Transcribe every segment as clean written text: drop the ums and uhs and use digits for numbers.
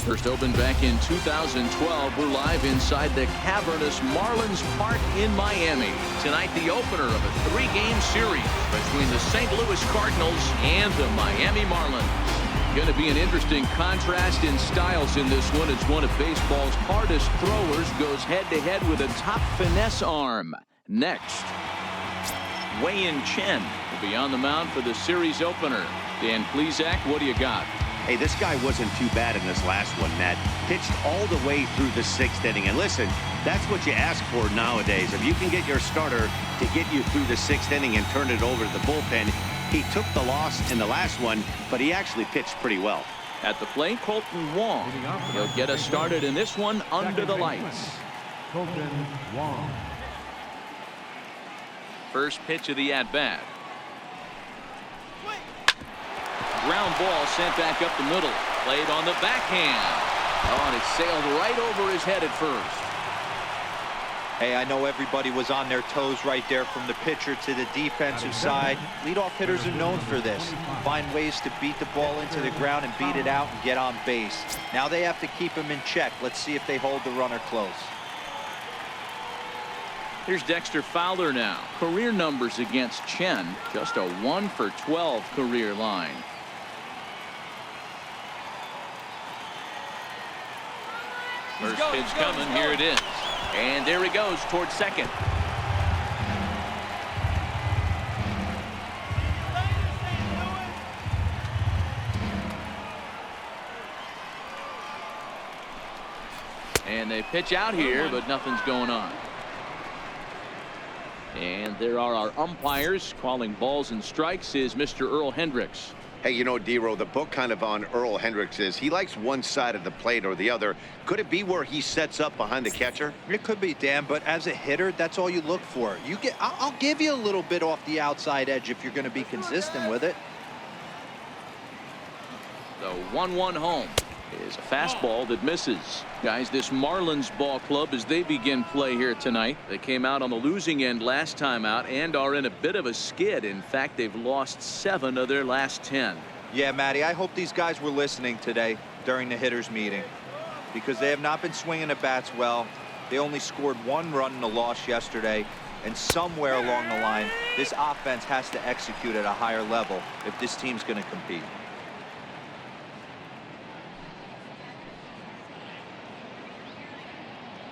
First opened back in 2012. We're live inside the cavernous Marlins Park in Miami. Tonight, the opener of a 3-game series between the St. Louis Cardinals and the Miami Marlins. Going to be an interesting contrast in styles in this one, as one of baseball's hardest throwers goes head-to-head with a top finesse arm. Next, Wei-Yin Chen will be on the mound for the series opener. Dan Plesac, what do you got? Hey, this guy wasn't too bad in this last one, Matt. Pitched all the way through the 6th inning. And listen, that's what you ask for nowadays. If you can get your starter to get you through the 6th inning and turn it over to the bullpen. He took the loss in the last one, but he actually pitched pretty well. At the plate, Kolten Wong. He'll get us started in this one under the lights. Kolten Wong. First pitch of the at-bat. Ground ball sent back up the middle. Played on the backhand. Oh, and it sailed right over his head at first. Hey, I know everybody was on their toes right there from the pitcher to the defensive side. Leadoff hitters are known for this. Find ways to beat the ball into the ground and beat it out and get on base. Now they have to keep him in check. Let's see if they hold the runner close. Here's Dexter Fowler now. Career numbers against Chen, just a 1-for-12 career line. First pitch coming. Here it is. And there he goes towards second. And they pitch out here, but nothing's going on. And there are our umpires. Calling balls and strikes is Mr. Earl Hendricks. Hey, you know, D-Row, the book kind of on Earl Hendricks is he likes one side of the plate or the other. Could it be where he sets up behind the catcher? It could be, Dan, but as a hitter, that's all you look for. I'll give you a little bit off the outside edge if you're going to be consistent with it. The 1-1 home is a fastball that misses. Guys, this Marlins ball club, as they begin play here tonight, they came out on the losing end last time out and are in a bit of a skid. In fact, they've lost 7 of their last 10. Yeah, Matty, I hope these guys were listening today during the hitters meeting, because they have not been swinging the bats well. They only scored 1 run in the loss yesterday, and somewhere along the line, this offense has to execute at a higher level if this team's going to compete.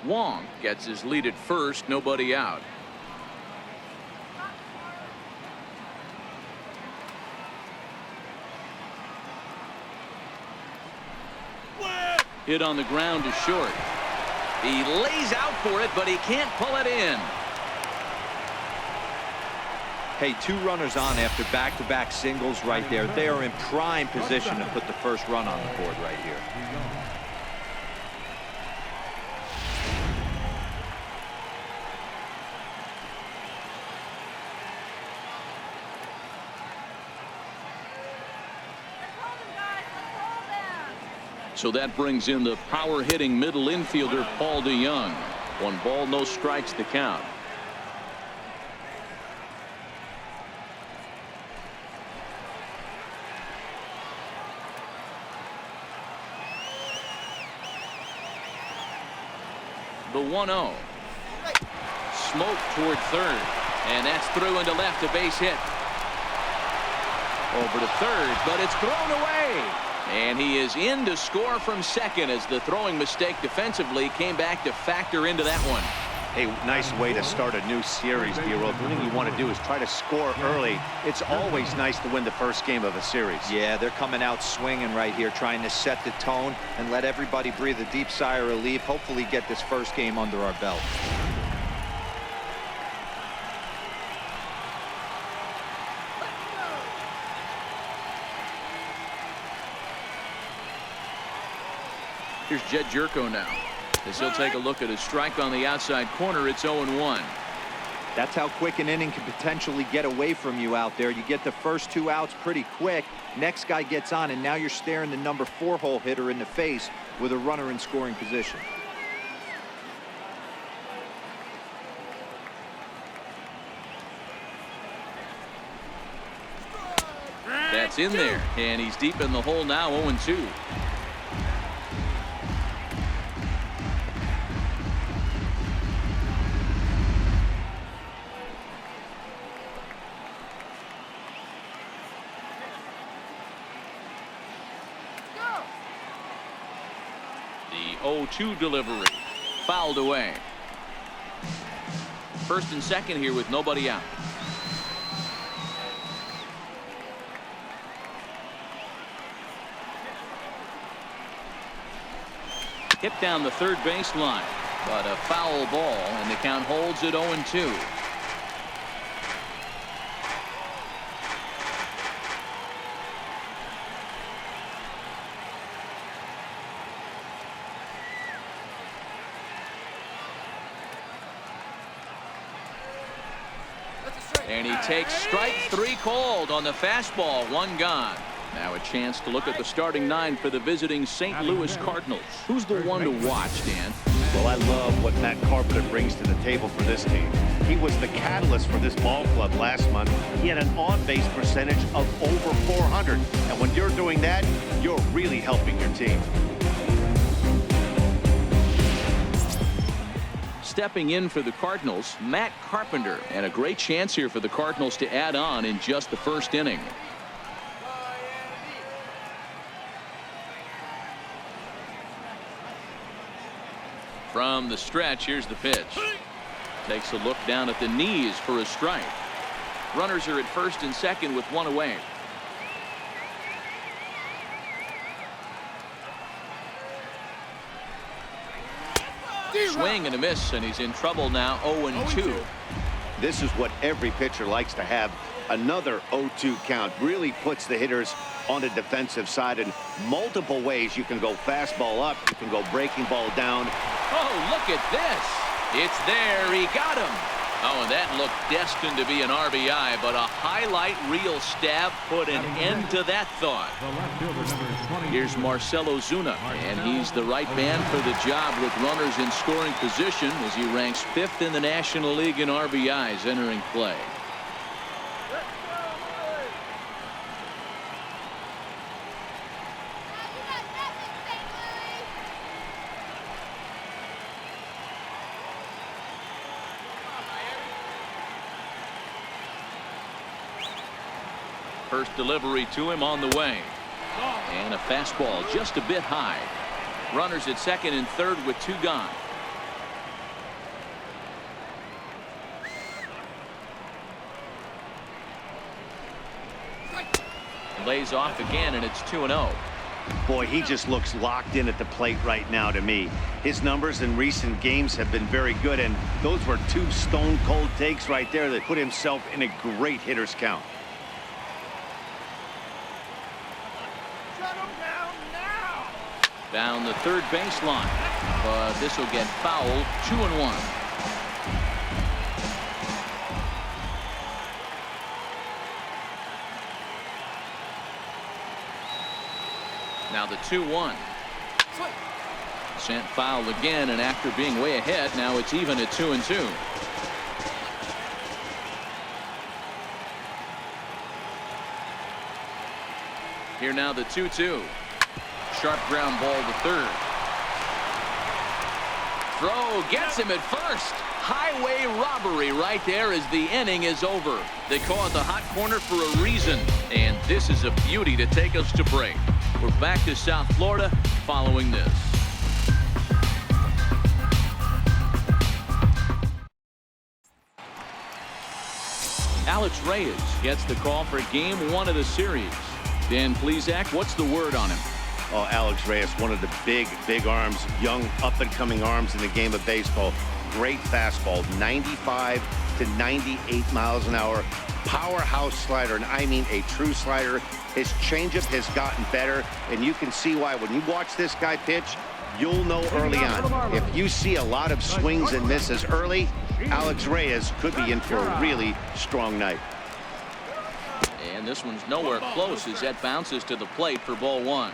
Wong gets his lead at first, nobody out. Hit on the ground to short. He lays out for it, but he can't pull it in. Hey, 2 runners on after back-to-back singles right there. They are in prime position to put the first run on the board right here. So that brings in the power-hitting middle infielder Paul DeYoung. 1 ball, no strikes, the count. The 1-0. Smoke toward third, and that's through into left, a base hit. Over to third, but it's thrown away. And he is in to score from second, as the throwing mistake defensively came back to factor into that one. Hey, nice way to start a new series, D-Row. The thing you want to do is try to score early. It's always nice to win the first game of a series. Yeah, they're coming out swinging right here, trying to set the tone and let everybody breathe a deep sigh of relief. Hopefully get this first game under our belt. Here's Jed Jerko now, as he'll take a look at a strike on the outside corner. It's 0-1. That's how quick an inning can potentially get away from you out there. You get the first 2 outs pretty quick. Next guy gets on, and now you're staring the number 4 hole hitter in the face with a runner in scoring position. That's in there, and he's deep in the hole now. 0-2. The 0-2 delivery. Fouled away. First and second here with nobody out. Hit down the third baseline, but a foul ball, and the count holds at 0-2. And he takes strike three called on the fastball. One gone. Now a chance to look at the starting nine for the visiting St. Louis Cardinals. Who's the one to watch, Dan? Well, I love what Matt Carpenter brings to the table for this team. He was the catalyst for this ball club last month. He had an on-base percentage of over 400. And when you're doing that, you're really helping your team. Stepping in for the Cardinals, Matt Carpenter. And a great chance here for the Cardinals to add on in just the first inning. From the stretch, here's the pitch. Takes a look down at the knees for a strike. Runners are at first and second with one away. Swing and a miss, and he's in trouble now. 0-2. This is what every pitcher likes to have. Another 0-2 count really puts the hitters on the defensive side in multiple ways. You can go fastball up, you can go breaking ball down. Oh, look at this. It's there. He got him. Oh, and that looked destined to be an RBI, but a highlight reel stab put an end to that thought. Here's Marcell Ozuna, and he's the right man for the job with runners in scoring position as he ranks 5th in the National League in RBIs entering play. First delivery to him on the way. And a fastball just a bit high. Runners at second and third with two gone. Lays off again, and it's 2-0. Boy, he just looks locked in at the plate right now to me. His numbers in recent games have been very good, and those were two stone-cold takes right there that put himself in a great hitter's count. Down the third baseline, but this will get fouled. 2-1. Now the 2-1. Sent foul again, and after being way ahead, now it's even at 2-2. Here now the 2-2. Sharp ground ball to third. Throw gets him at first. Highway robbery right there as the inning is over. They call it the hot corner for a reason, and this is a beauty to take us to break. We're back to South Florida following this. Alex Reyes gets the call for game 1 of the series. Dan Plesac, what's the word on him? Oh, Alex Reyes, one of the big arms, young up-and-coming arms in the game of baseball. Great fastball, 95 to 98 miles an hour. Powerhouse slider, and I mean a true slider. His changeup has gotten better, and you can see why. When you watch this guy pitch, you'll know early on. If you see a lot of swings and misses early, Alex Reyes could be in for a really strong night. And this one's nowhere close as that bounces to the plate for ball 1.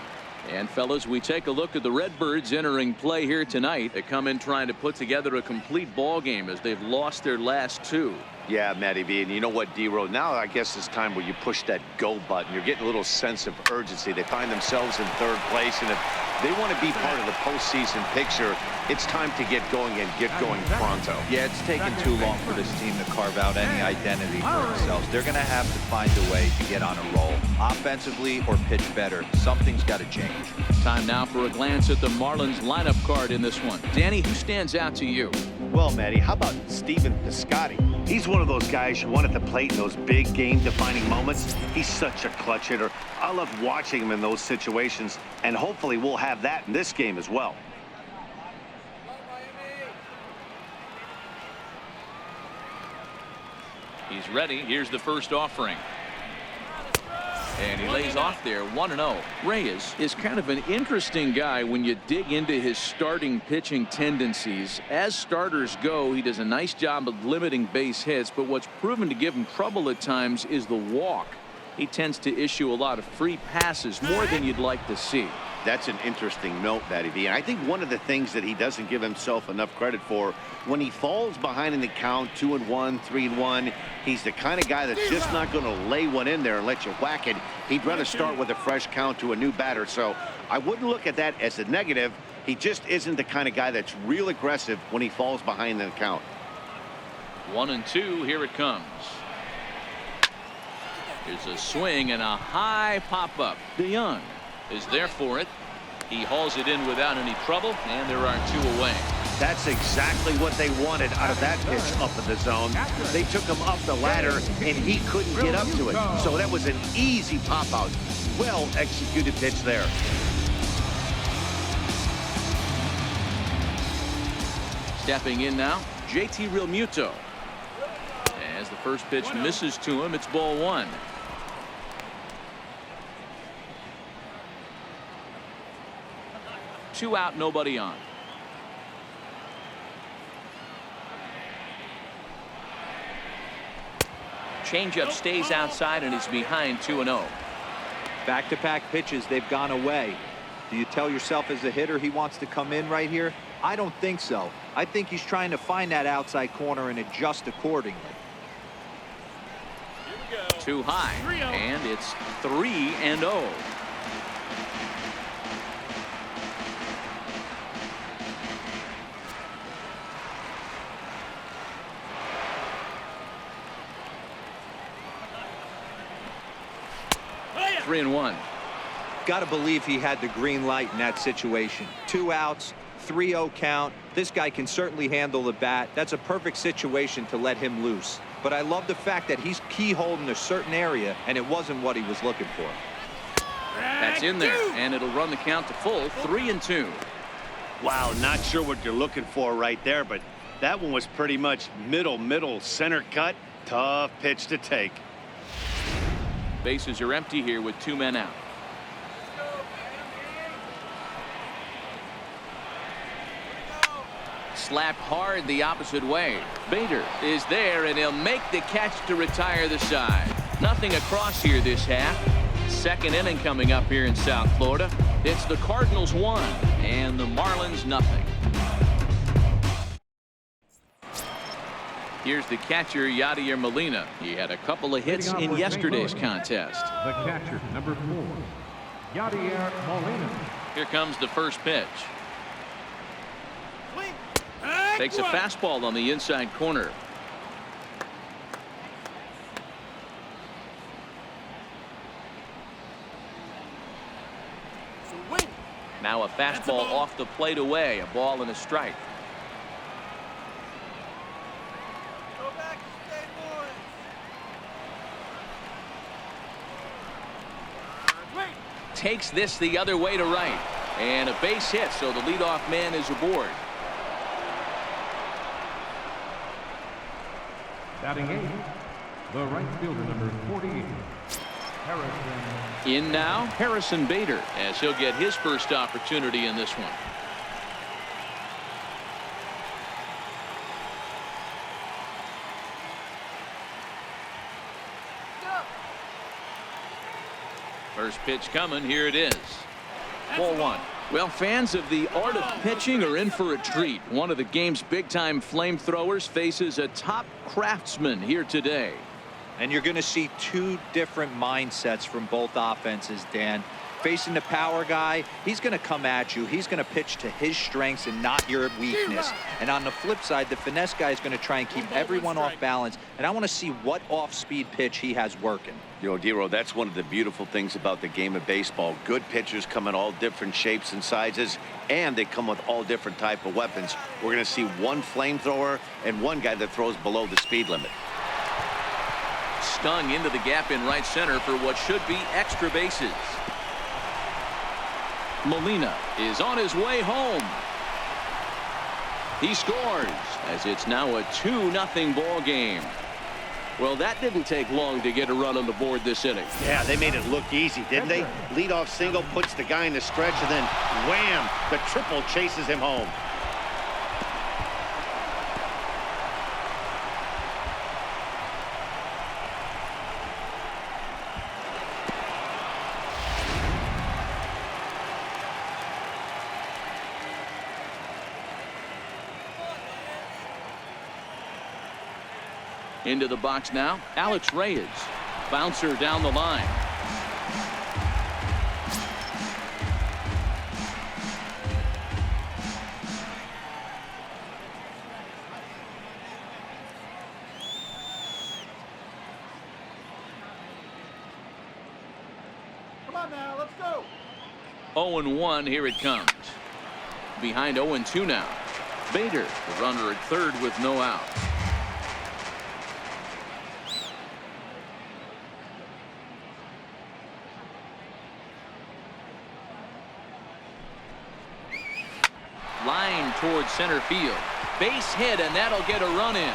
And fellas, we take a look at the Redbirds entering play here tonight. They come in trying to put together a complete ball game as they've lost their last 2. Yeah, Matty V, and you know what, D-Row, now I guess it's time where you push that go button. You're getting a little sense of urgency. They find themselves in third place, and if they want to be part of the postseason picture, it's time to get going and get going pronto. Yeah, it's taken too long for this team to carve out any identity for themselves. They're going to have to find a way to get on a roll. offensively or pitch better. Something's got to change. Time now for a glance at the Marlins lineup card in this one. Danny, who stands out to you? Well, Matty, how about Stephen Piscotty? He's one of those guys you want at the plate in those big game-defining moments. He's such a clutch hitter. I love watching him in those situations, and hopefully we'll have that in this game as well. He's ready. Here's the first offering. And he lays off there, 1-0. Reyes is kind of an interesting guy when you dig into his starting pitching tendencies. As starters go, he does a nice job of limiting base hits, but what's proven to give him trouble at times is the walk. He tends to issue a lot of free passes, more than you'd like to see. That's an interesting note, Matty V. And I think one of the things that he doesn't give himself enough credit for, when he falls behind in the count, 2-1, 3-1, he's the kind of guy that's just not going to lay one in there and let you whack it. He'd rather start with a fresh count to a new batter. So I wouldn't look at that as a negative. He just isn't the kind of guy that's real aggressive when he falls behind in the count. 1-2, here it comes. Here's a swing and a high pop-up. DeYoung is there for it. He hauls it in without any trouble, and there are 2 away. That's exactly what they wanted out of that pitch up in the zone. They took him up the ladder, and he couldn't get up to it. So that was an easy pop-out. Well-executed pitch there. Stepping in now, JT Realmuto. As the first pitch misses to him, it's ball 1. Two out, nobody on. Changeup stays outside and is behind 2-0. Back-to-back pitches, they've gone away. Do you tell yourself as a hitter he wants to come in right here? I don't think so. I think he's trying to find that outside corner and adjust accordingly. Too high, and it's 3-0. Three and 1. Got to believe he had the green light in that situation. 2 outs, 3-0 count. This guy can certainly handle the bat. That's a perfect situation to let him loose. But I love the fact that he's keyholed in a certain area, and it wasn't what he was looking for. That's in there, and it'll run the count to full, 3-2. Wow, not sure what you're looking for right there, but that one was pretty much middle, center cut. Tough pitch to take. Bases are empty here with 2 men out. Slapped hard the opposite way. Bader is there, and he'll make the catch to retire the side. Nothing across here this half. Second inning coming up here in South Florida. It's the Cardinals 1 and the Marlins nothing. Here's the catcher, Yadier Molina. He had a couple of hits in yesterday's contest. The catcher, number 4, Yadier Molina. Here comes the first pitch. Takes a fastball on the inside corner. Now a fastball off the plate away. A ball and a strike. Takes this the other way to right. And a base hit, so the leadoff man is aboard. Batting 8, the right fielder, number 48, Harrison. In now, Harrison Bader, as he'll get his first opportunity in this one. First pitch coming. Here it is. Ball 1. Well, fans of the art of pitching are in for a treat. One of the game's big-time flamethrowers faces a top craftsman here today. And you're going to see two different mindsets from both offenses, Dan. Facing the power guy, he's going to come at you. He's going to pitch to his strengths and not your weakness. And on the flip side, the finesse guy is going to try and keep everyone off balance. And I want to see what off-speed pitch he has working. You know, Dero, that's one of the beautiful things about the game of baseball. Good pitchers come in all different shapes and sizes, and they come with all different type of weapons. We're going to see one flamethrower and one guy that throws below the speed limit. Stung into the gap in right center for what should be extra bases. Molina is on his way home. He scores as it's now a 2-0 ball game. Well, that didn't take long to get a run on the board this inning. Yeah, they made it look easy, didn't they? Leadoff single puts the guy in the stretch, and then wham, the triple chases him home. Into the box now, Alex Reyes. Bouncer down the line. Come on now, let's go. 0-1, here it comes. Behind 0-2 now. Bader, the runner at third with no out. Line towards center field. Base hit, and that'll get a run in.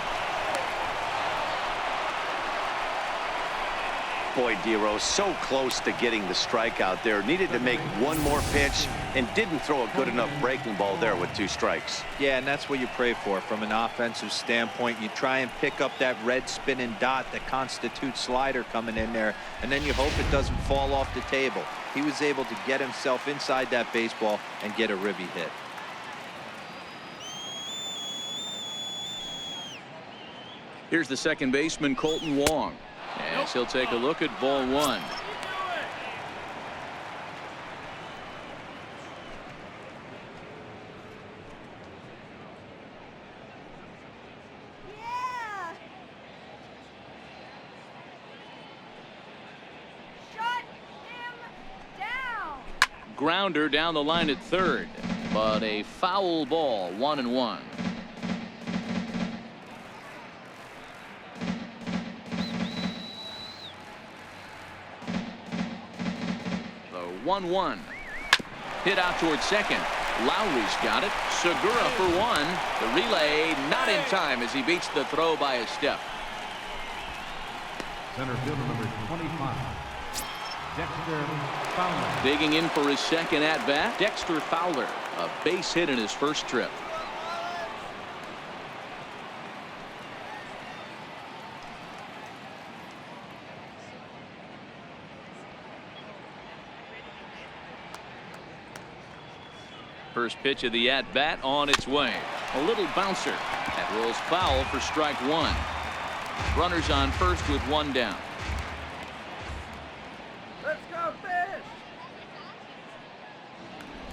Boy, Dero, so close to getting the strikeout there. Needed to make one more pitch and didn't throw a good enough breaking ball there with 2 strikes. Yeah, and that's what you pray for from an offensive standpoint. You try and pick up that red spinning dot that constitutes slider coming in there, and then you hope it doesn't fall off the table. He was able to get himself inside that baseball and get a ribby hit. Here's the second baseman, Colton Wong, as he'll take a look at ball 1. Grounder down the line at third, but a foul ball, 1-1. The 1-1 hit out towards second. Lowry's got it. Segura for 1. The relay not in time as he beats the throw by a step. Center fielder number 25. Dexter Fowler. Digging in for his second at-bat, Dexter Fowler. A base hit in his first trip. First pitch of the at-bat on its way. A little bouncer. That rolls foul for strike 1. Runners on first with 1 down. Let's go fish.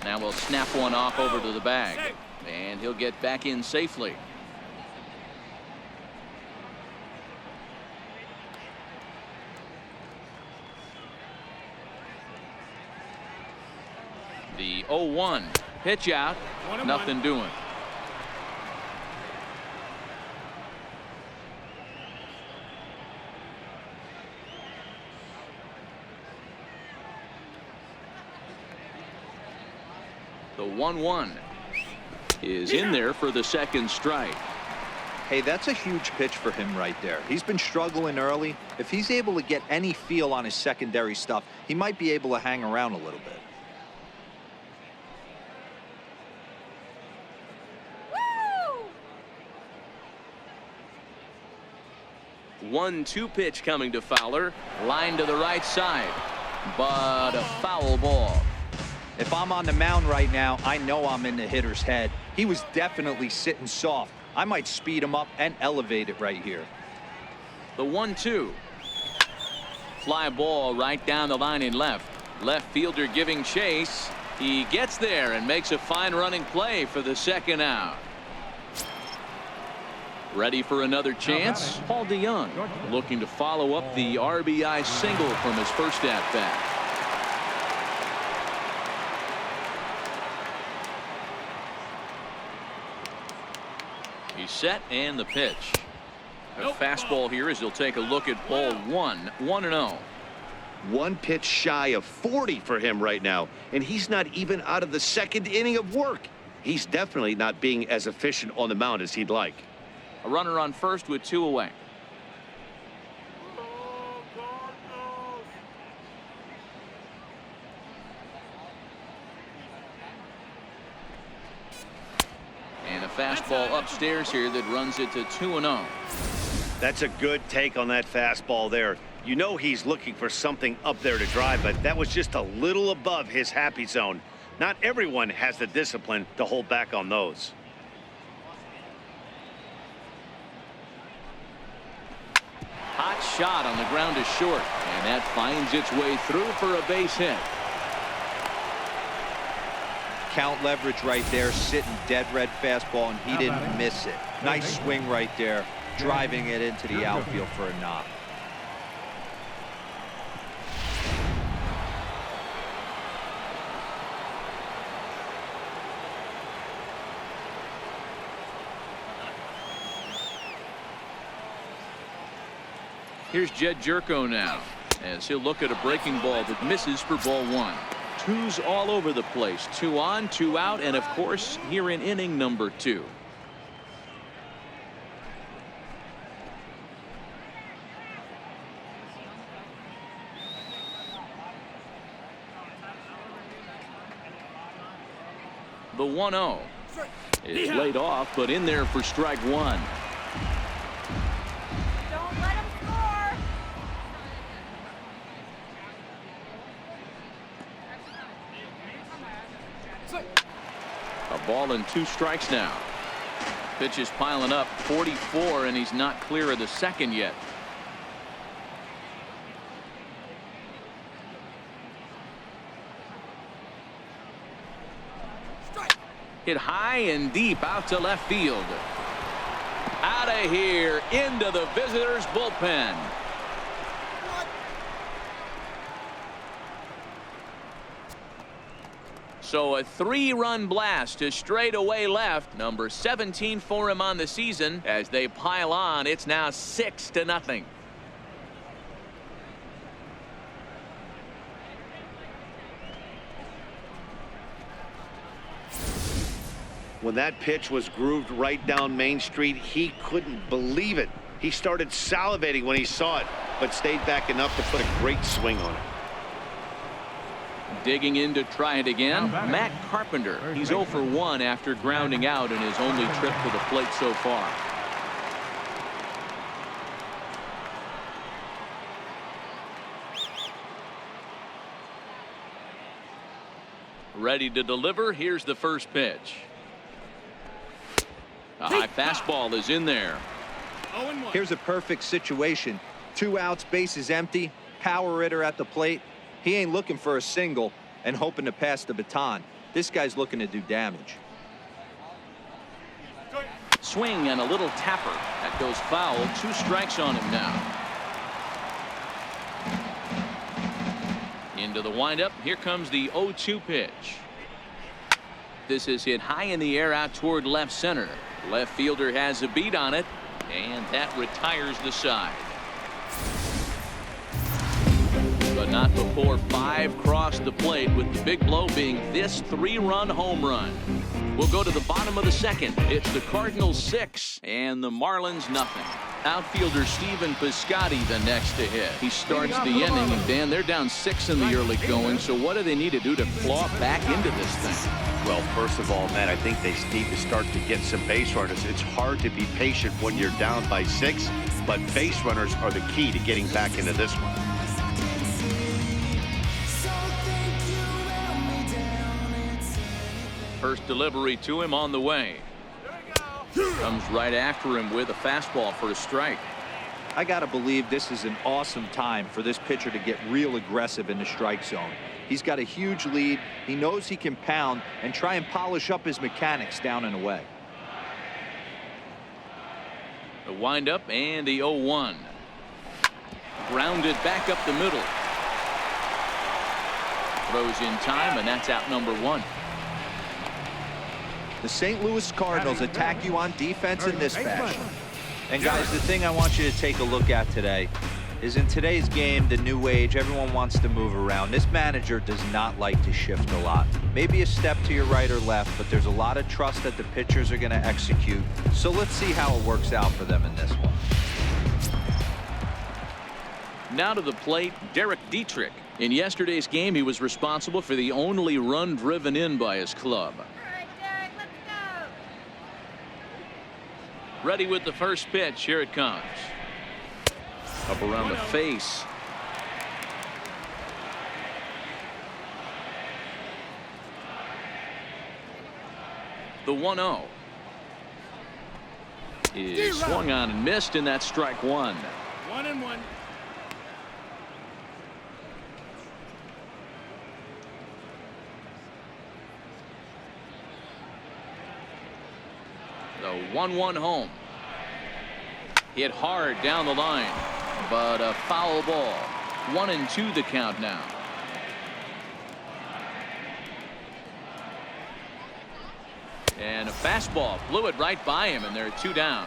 Now we'll snap one off over to the bag. And he'll get back in safely. The 0-1 pitch out. Nothing doing. The 1-1 is in there for the second strike. Hey, that's a huge pitch for him right there. He's been struggling early. If he's able to get any feel on his secondary stuff, he might be able to hang around a little bit. 1-2 pitch coming to Fowler. Line to the right side, but a foul ball. If I'm on the mound right now, I know I'm in the hitter's head. He was definitely sitting soft. I might speed him up and elevate it right here. The 1-2 Fly ball right down the line in left. Left fielder giving chase. He gets there and makes a fine running play for the second out. Ready for another chance. Paul DeYoung looking to follow up the RBI single from his first at bat. He's set and the pitch. A fastball here as he'll take a look at ball one. 1-0. One pitch shy of 40 for him right now, and he's not even out of the second inning of work. He's definitely not being as efficient on the mound as he'd like. A runner on first with 2 away. And a fastball upstairs here that runs it to 2-0. That's a good take on that fastball there. You know he's looking for something up there to drive, but that was just a little above his happy zone. Not everyone has the discipline to hold back on those. Hot shot on the ground is short, and that finds its way through for a base hit. Count leverage right there, sitting dead red fastball, and he didn't miss it. Nice swing right there, driving it into the outfield for a knock. Here's Jed Jerko now as he'll look at a breaking ball that misses for ball one. Twos all over the place. 2 on, 2 out, and of course here in inning number 2. The 1-0 is laid off, but in there for strike 1. A ball and 2 strikes now. Pitch is piling up, 44, and he's not clear of the second yet. Hit high and deep out to left field. Out of here into the visitors' bullpen. So a 3-run blast to straightaway left. Number 17 for him on the season. As they pile on, it's now 6-0. When that pitch was grooved right down Main Street, he couldn't believe it. He started salivating when he saw it, but stayed back enough to put a great swing on it. Digging in to try it again, Matt Carpenter. He's 0 for 1 after grounding out in his only trip to the plate so far. Ready to deliver. Here's the first pitch. A high fastball is in there. Here's a perfect situation. 2 outs, bases empty, power hitter at the plate. He ain't looking for a single and hoping to pass the baton. This guy's looking to do damage. Swing and a little tapper. That goes foul. 2 strikes on him now. Into the windup. Here comes the 0-2 pitch. This is hit high in the air out toward left center. Left fielder has a beat on it, and that retires the side. But not before 5 crossed the plate, with the big blow being this 3-run home run. We'll go to the bottom of the second. It's the Cardinals 6 and the Marlins nothing. Outfielder Stephen Piscotty the next to hit. He starts the inning, and Dan, they're down 6 in the early going. So what do they need to do to claw back into this thing? Well, first of all, Matt, I think they need to start to get some base runners. It's hard to be patient when you're down by 6, but base runners are the key to getting back into this one. First delivery to him on the way. Comes right after him with a fastball for a strike. I got to believe this is an awesome time for this pitcher to get real aggressive in the strike zone. He's got a huge lead. He knows he can pound and try and polish up his mechanics down and away. The windup and the 0-1. Grounded back up the middle. Throws in time, and that's out number 1. The St. Louis Cardinals attack you on defense in this fashion. And guys, the thing I want you to take a look at today is in today's game, the new age, everyone wants to move around. This manager does not like to shift a lot. Maybe a step to your right or left, but there's a lot of trust that the pitchers are going to execute. So let's see how it works out for them in this one. Now to the plate, Derek Dietrich. In yesterday's game, he was responsible for the only run driven in by his club. Ready with the first pitch. Here it comes. Up around the face. The 1-0 is swung on and missed, and that's strike 1. 1-1. The 1-1 home. Hit hard down the line, but a foul ball. 1-2 the count now. And a fastball blew it right by him, and they're 2 down.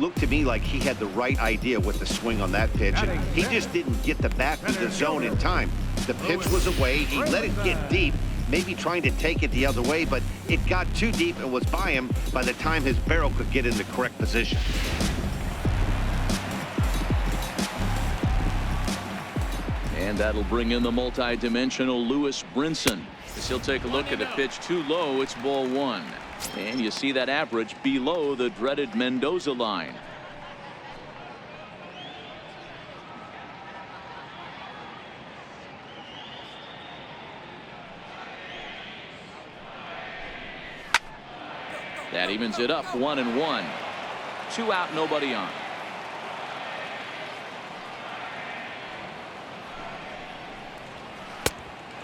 Looked to me like he had the right idea with the swing on that pitch, and he just didn't get the bat to the zone in time. The pitch was away. He let it get deep, maybe trying to take it the other way, but it got too deep and was by him by the time his barrel could get in the correct position. And that'll bring in the multi-dimensional Lewis Brinson. As he'll take a look at a pitch too low, it's ball 1. And you see that average below the dreaded Mendoza line. That evens it up, 1-1. 2 out, nobody on.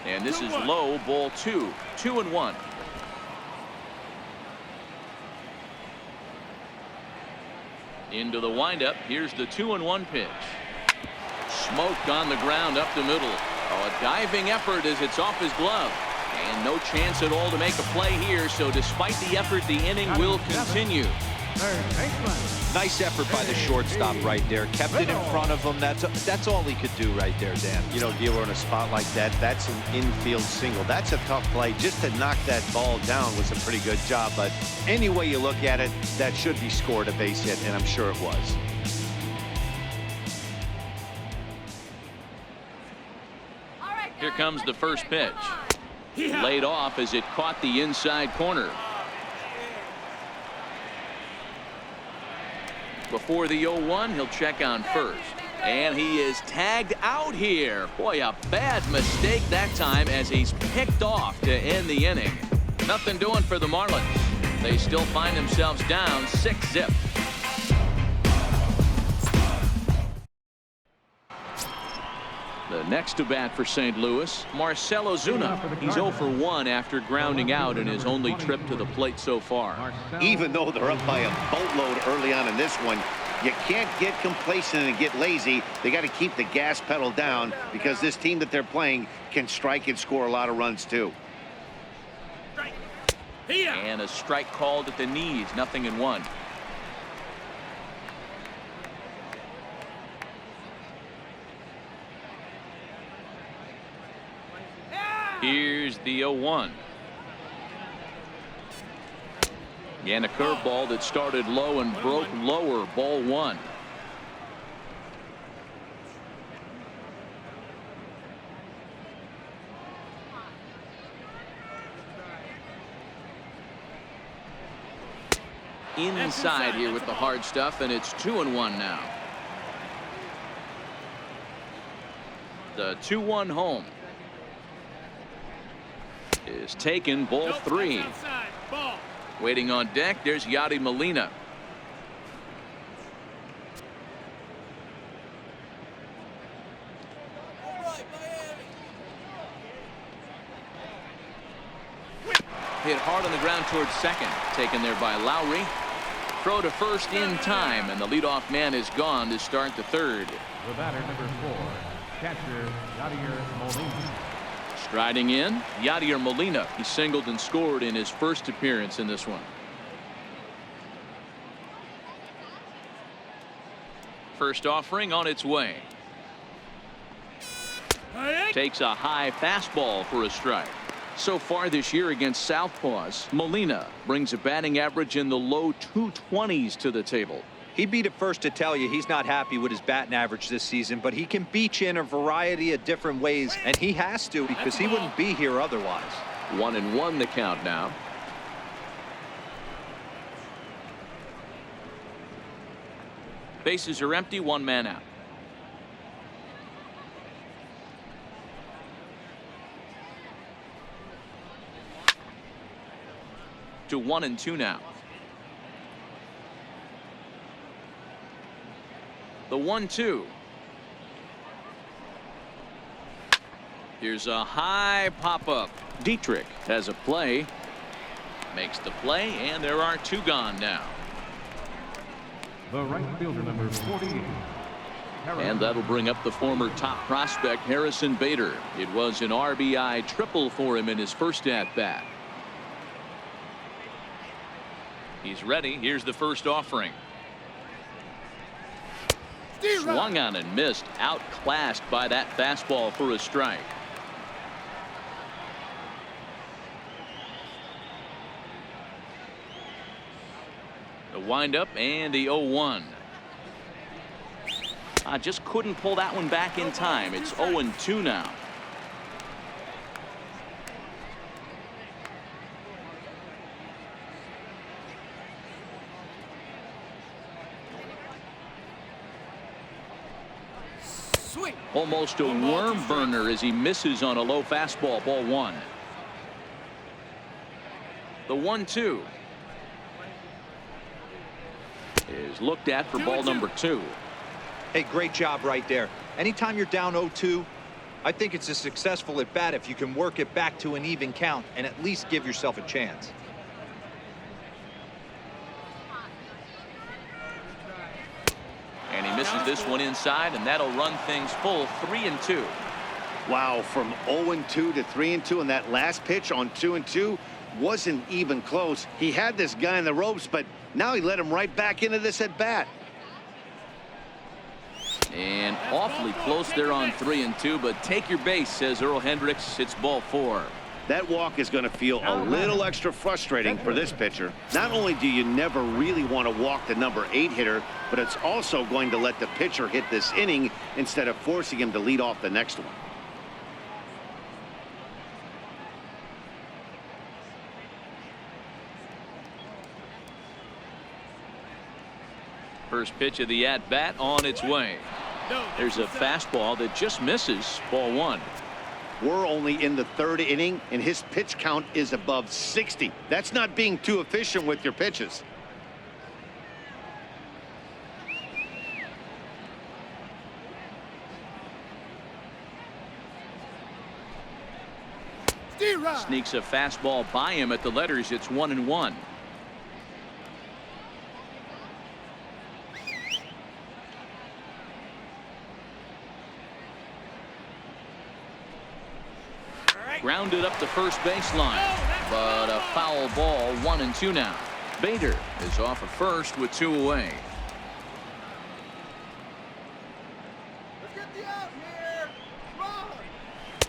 And this is low, ball 2. 2-1. Into the windup. Here's the 2-1 pitch. Smoked on the ground up the middle. Oh, a diving effort as it's off his glove. And no chance at all to make a play here, so despite the effort, the inning will continue. Nice effort by the shortstop right there. Kept it in front of him. That's all he could do right there, Dan. You know, dealer in a spot like that, that's an infield single. That's a tough play. Just to knock that ball down was a pretty good job, but any way you look at it, that should be scored a base hit, and I'm sure it was. Here comes the first pitch. Laid off as it caught the inside corner. Before the 0-1, he'll check on first. And he is tagged out here. Boy, a bad mistake that time as he's picked off to end the inning. Nothing doing for the Marlins. They still find themselves down 6-0. The next to bat for St. Louis, Marcell Ozuna. He's 0 for 1 after grounding out in his only trip to the plate so far. Even though they're up by a boatload early on in this one, you can't get complacent and get lazy. They got to keep the gas pedal down because this team that they're playing can strike and score a lot of runs too. And a strike called at the knees, 0-1. Here's the 0-1. And a curveball that started low and broke lower, ball 1. Inside here with the hard stuff, and it's 2-1 now. The 2-1 home is taken, ball 3. Waiting on deck, there's Yadi Molina. hit hard on the ground towards second. Taken there by Lowry. Throw to first in time, and the leadoff man is gone to start the third. The batter, number 4, catcher Yadier Molina. Striding in, Yadier Molina. He singled and scored in his first appearance in this one. First offering on its way. Takes a high fastball for a strike. So far this year against Southpaws, Molina brings a batting average in the low 220s to the table. He'd be the first to tell you he's not happy with his batting average this season, but he can beat you in a variety of different ways, and he has to because he wouldn't be here otherwise. 1-1 the count now. Bases are empty, one man out. To 1-2 now. The 1-2. Here's a high pop-up. Dietrich has a play. Makes the play, and there are two gone now. The right fielder, number 48. And that'll bring up the former top prospect, Harrison Bader. It was an RBI triple for him in his first at-bat. He's ready. Here's the first offering. Swung on and missed. Outclassed by that fastball for a strike. The windup and the 0-1. I just couldn't pull that one back in time. It's 0-2 now. Almost a worm burner as he misses on a low fastball. Ball one. The 1-2 is looked at for ball number 2. Hey, great job right there. Anytime you're down 0-2, I think it's a successful at bat if you can work it back to an even count and at least give yourself a chance. And he misses this one inside, and that'll run things full. 3-2. Wow, from 0-2 to 3-2, and that last pitch on 2-2 wasn't even close. He had this guy in the ropes, but now he let him right back into this at bat. And awfully close there on 3-2, but take your base, says Earl Hendricks. It's ball 4. That walk is going to feel a little extra frustrating for this pitcher. Not only do you never really want to walk the number 8 hitter, but it's also going to let the pitcher hit this inning instead of forcing him to lead off the next one. First pitch of the at-bat on its way. There's a fastball that just misses. Ball 1. We're only in the 3rd inning, and his pitch count is above 60. That's not being too efficient with your pitches. Sneaks a fastball by him at the letters. It's 1-1. Grounded up the first baseline, but a foul ball. 1-2 now. Bader is off of first with 2 away.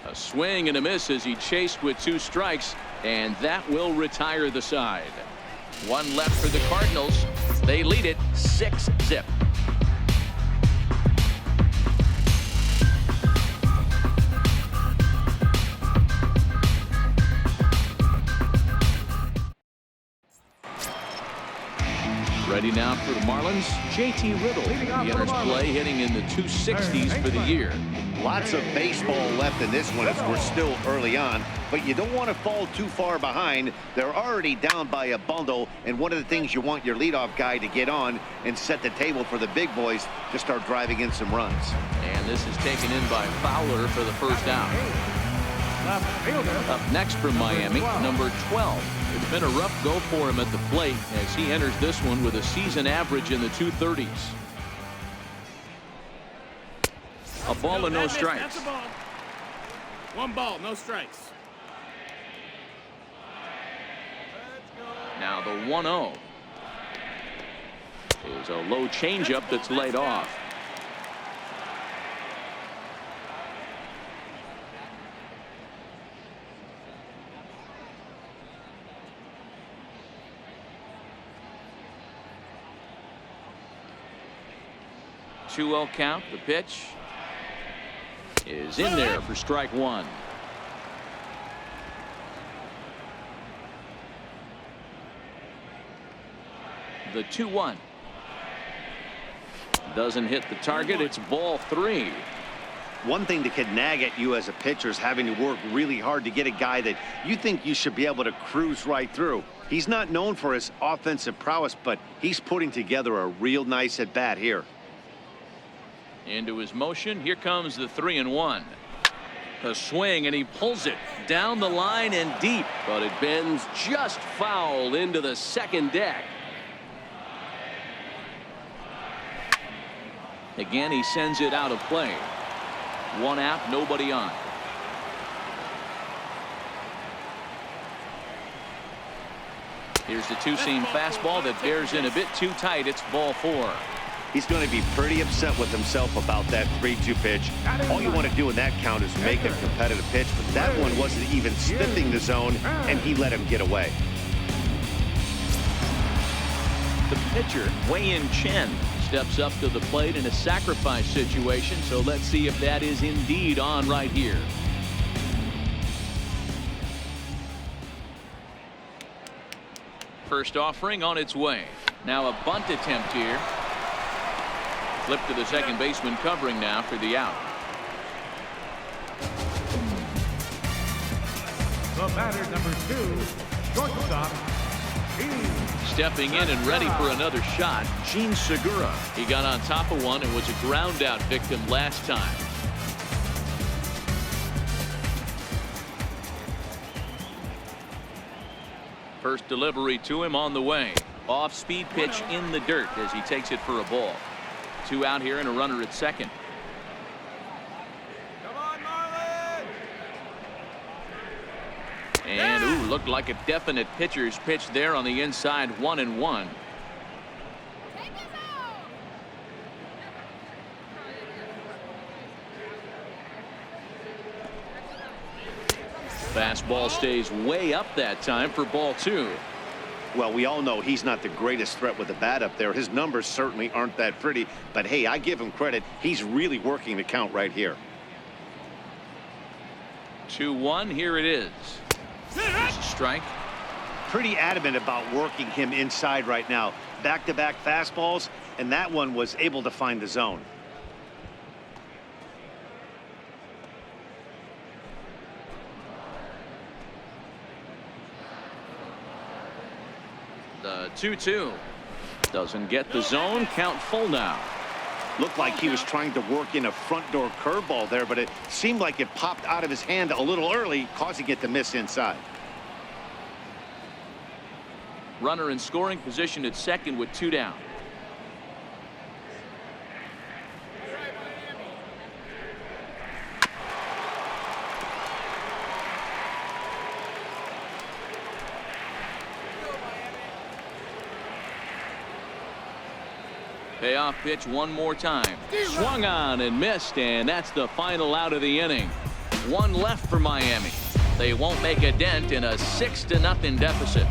A swing and a miss as he chased with 2 strikes, and that will retire the side. 1 left for the Cardinals. They lead it 6-0. Ready now for the Marlins, JT Riddle. He enters play hitting in the 260s for the year. Lots of baseball left in this one as we're still early on, but you don't want to fall too far behind. They're already down by a bundle, and one of the things you want your leadoff guy to get on and set the table for the big boys to start driving in some runs. And this is taken in by Fowler for the first out. left fielder. Up next from Miami, number 12. It's been a rough go for him at the plate as he enters this one with a season average in the 230s. A ball and no strikes. That's a ball. One ball, no strikes. Now the 1-0 is a low changeup that's laid off. Two-0 count. The pitch is in there for strike one. The 2-1 doesn't hit the target. It's ball three. One thing that could nag at you as a pitcher is having to work really hard to get a guy that you think you should be able to cruise right through. He's not known for his offensive prowess, but he's putting together a real nice at bat here. Into his motion. Here comes the 3-1. A swing, and he pulls it down the line and deep, but it bends just foul into the second deck. Again, he sends it out of play. One out, nobody on. Here's the two-seam fastball that bears in a bit too tight. It's ball four. He's going to be pretty upset with himself about that 3-2 pitch. All you want to do in that count is make a competitive pitch, but that one wasn't even sniffing the zone, and he let him get away. The pitcher, Wei-Yin Chen, steps up to the plate in a sacrifice situation, so let's see if that is indeed on right here. First offering on its way. Now a bunt attempt here. Flip to the second baseman covering now for the out. The batter, number 2, shortstop, Stepping in and ready for another shot, Gene Segura. He got on top of one and was a ground out victim last time. First delivery to him on the way. Off speed pitch in the dirt as he takes it for a ball. Two out here and a runner at second. Come on, Marlins! And ooh, looked like a definite pitcher's pitch there on the inside. 1-1. Fastball stays way up that time for ball two. Well, we all know he's not the greatest threat with the bat up there. His numbers certainly aren't that pretty, but hey, I give him credit. He's really working the count right here. 2-1. Here it is. There's a strike. Pretty adamant about working him inside right now. Back-to-back fastballs, and that one was able to find the zone. The 2-2 doesn't get the zone. Count full now. Looked like he was trying to work in a front door curveball there, but it seemed like it popped out of his hand a little early, causing it to miss inside. Runner in scoring position at second with two down. Payoff pitch one more time. Swung on and missed, and that's the final out of the inning. One left for Miami. They won't make a dent in a 6-0 deficit.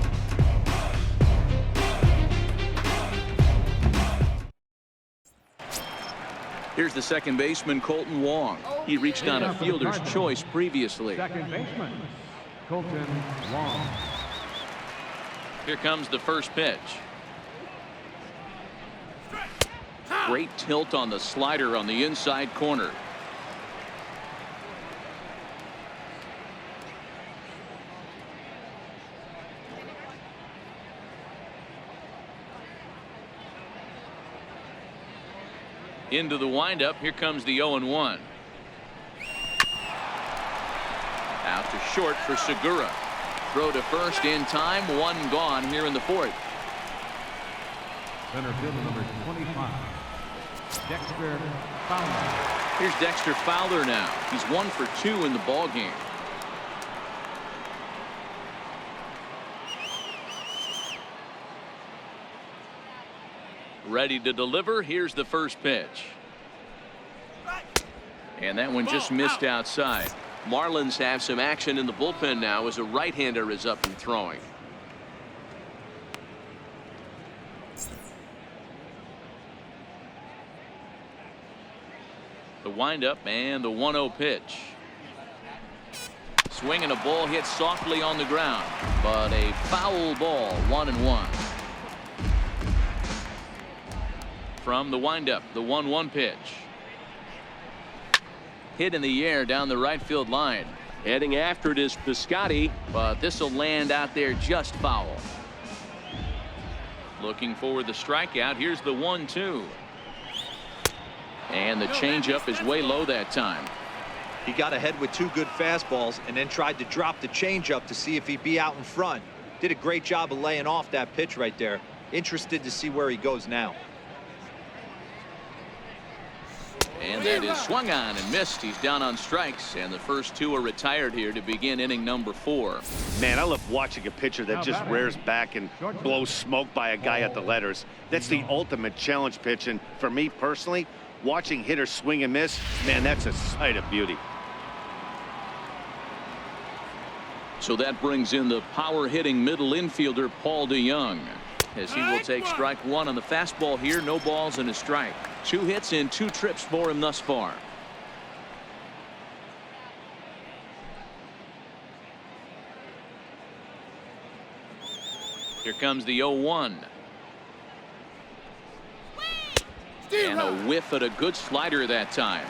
Here's the second baseman, Colton Wong. He reached on a fielder's choice previously. second baseman, Colton Wong. Here comes the first pitch. Great tilt on the slider on the inside corner. Into the windup. Here comes the 0-1. out to short for Segura. Throw to first in time. One gone here in the fourth. Center fielder number 25, Dexter Fowler. Here's Dexter Fowler now. He's 1 for 2 in the ball game. Ready to deliver. Here's the first pitch. And that one just missed outside. Marlins have some action in the bullpen now as a right-hander is up and throwing. The windup and the 1-0 pitch. Swing and a ball hit softly on the ground, but a foul ball. 1-1. From the windup, the 1-1 pitch. Hit in the air down the right field line. Heading after it is Piscotty, but this will land out there just foul. Looking for the strikeout. Here's the 1-2. And the changeup is way low that time. He got ahead with 2 good fastballs and then tried to drop the changeup to see if he'd be out in front. Did a great job of laying off that pitch right there. Interested to see where he goes now. And that is swung on and missed. He's down on strikes, and the first 2 are retired here to begin inning number 4. Man, I love watching a pitcher that just rears back and blows smoke by a guy at the letters. That's the ultimate challenge pitch, and for me personally, watching hitters swing and miss, man, that's a sight of beauty. So that brings in the power hitting middle infielder Paul DeYoung, as he will take strike 1 on the fastball here. No balls and a strike. 2 hits and 2 trips for him thus far. Here comes the 0-1. And a whiff at a good slider that time.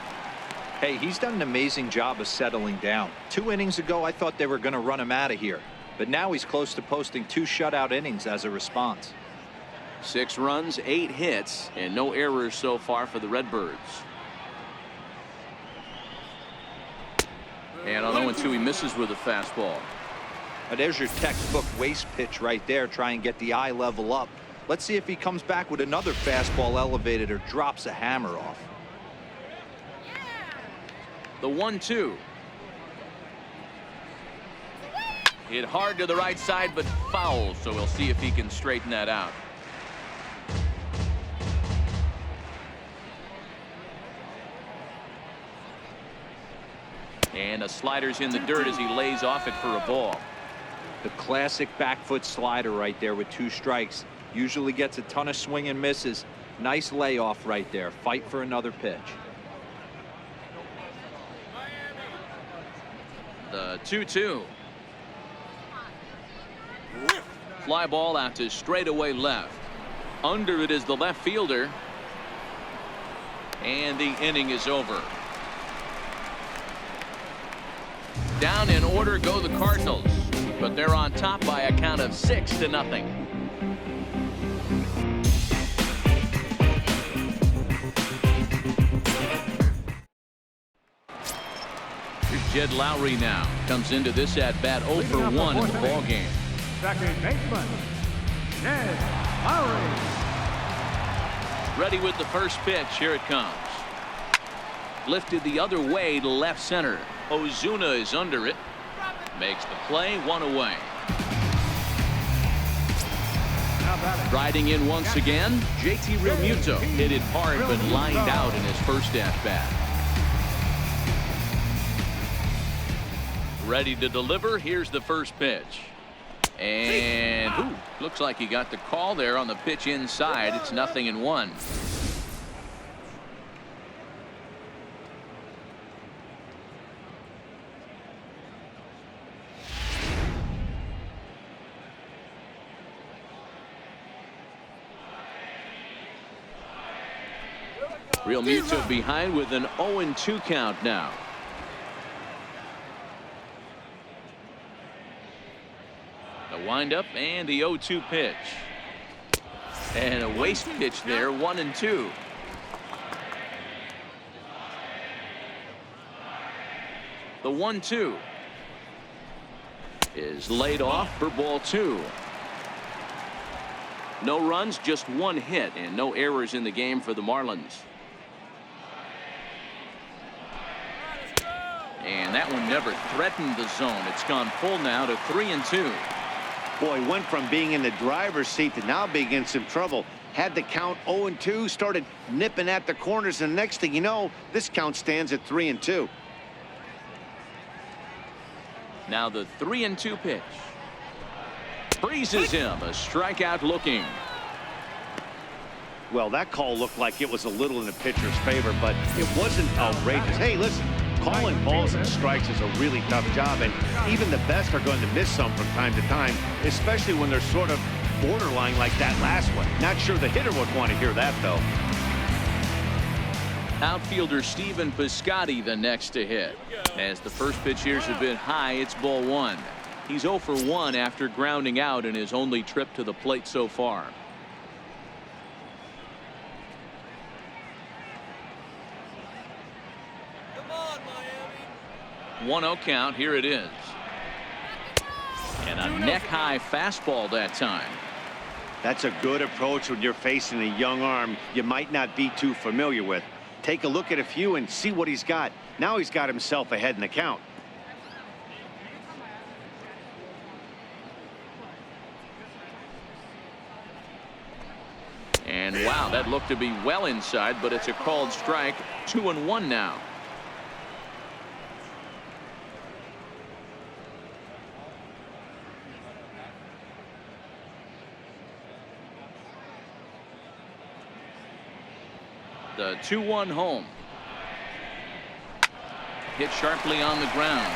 Hey, he's done an amazing job of settling down. 2 innings ago, I thought they were going to run him out of here. But now he's close to posting 2 shutout innings as a response. 6 runs, 8 hits, and no errors so far for the Redbirds. And on 0-2, he misses with a fastball. Now there's your textbook waste pitch right there. Try and get the eye level up. Let's see if he comes back with another fastball elevated or drops a hammer off. The 1-2. Hit hard to the right side, but foul, so we'll see if he can straighten that out. And a slider's in the dirt as he lays off it for a ball. The classic back foot slider right there with 2 strikes. Usually gets a ton of swing and misses. Nice layoff right there. Fight for another pitch. The 2-2. Fly ball out to straightaway left. Under it is the left fielder. And the inning is over. Down in order go the Cardinals, but they're on top by a count of 6-0. Here's Jed Lowry now. Comes into this at bat 0 for 1 in the ball game. Second baseman, Jed Lowry. Ready with the first pitch. Here it comes. Lifted the other way to left center. Ozuna is under it. Makes the play. 1 away. Riding in once again, JT Realmuto hit it hard but lined out in his first at bat. Ready to deliver. Here's the first pitch. And looks like he got the call there on the pitch inside. It's 0-1. Realmuto behind with an 0-2 count now. The windup and the 0-2 pitch. And a waste pitch there. 1-2. The 1-2. is laid off for ball 2. No runs, just 1 hit, and no errors in the game for the Marlins. And that one never threatened the zone. It's gone full now to 3-2. Boy, went from being in the driver's seat to now being in some trouble. Had the count 0-2, started nipping at the corners, and the next thing you know, this count stands at 3-2. Now the 3-2 pitch. Freezes him. A strikeout looking. Well, that call looked like it was a little in the pitcher's favor, but it wasn't outrageous. Hey, listen, calling balls and strikes is a really tough job, and even the best are going to miss some from time to time, especially when they're sort of borderline like that last one. Not sure the hitter would want to hear that, though. Outfielder Stephen Piscotty the next to hit. As the first pitch here's a bit high, it's ball 1. He's 0 for 1 after grounding out in his only trip to the plate so far. 1-0 count. Here it is. And a neck-high fastball that time. That's a good approach when you're facing a young arm you might not be too familiar with. Take a look at a few and see what he's got. Now he's got himself ahead in the count. And wow, that looked to be well inside, but it's a called strike. 2-1 now. The 2-1 home. Hit sharply on the ground.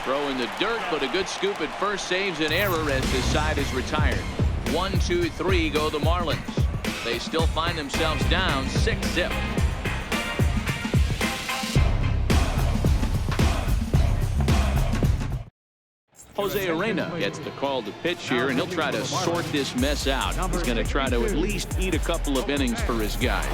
Throw in the dirt, but a good scoop at first saves an error as this side is retired. 1, 2, 3 go the Marlins. They still find themselves down 6-0. Jose Arena gets the call to pitch here, and he'll try to sort this mess out. He's going to try to at least eat a couple of innings for his guys.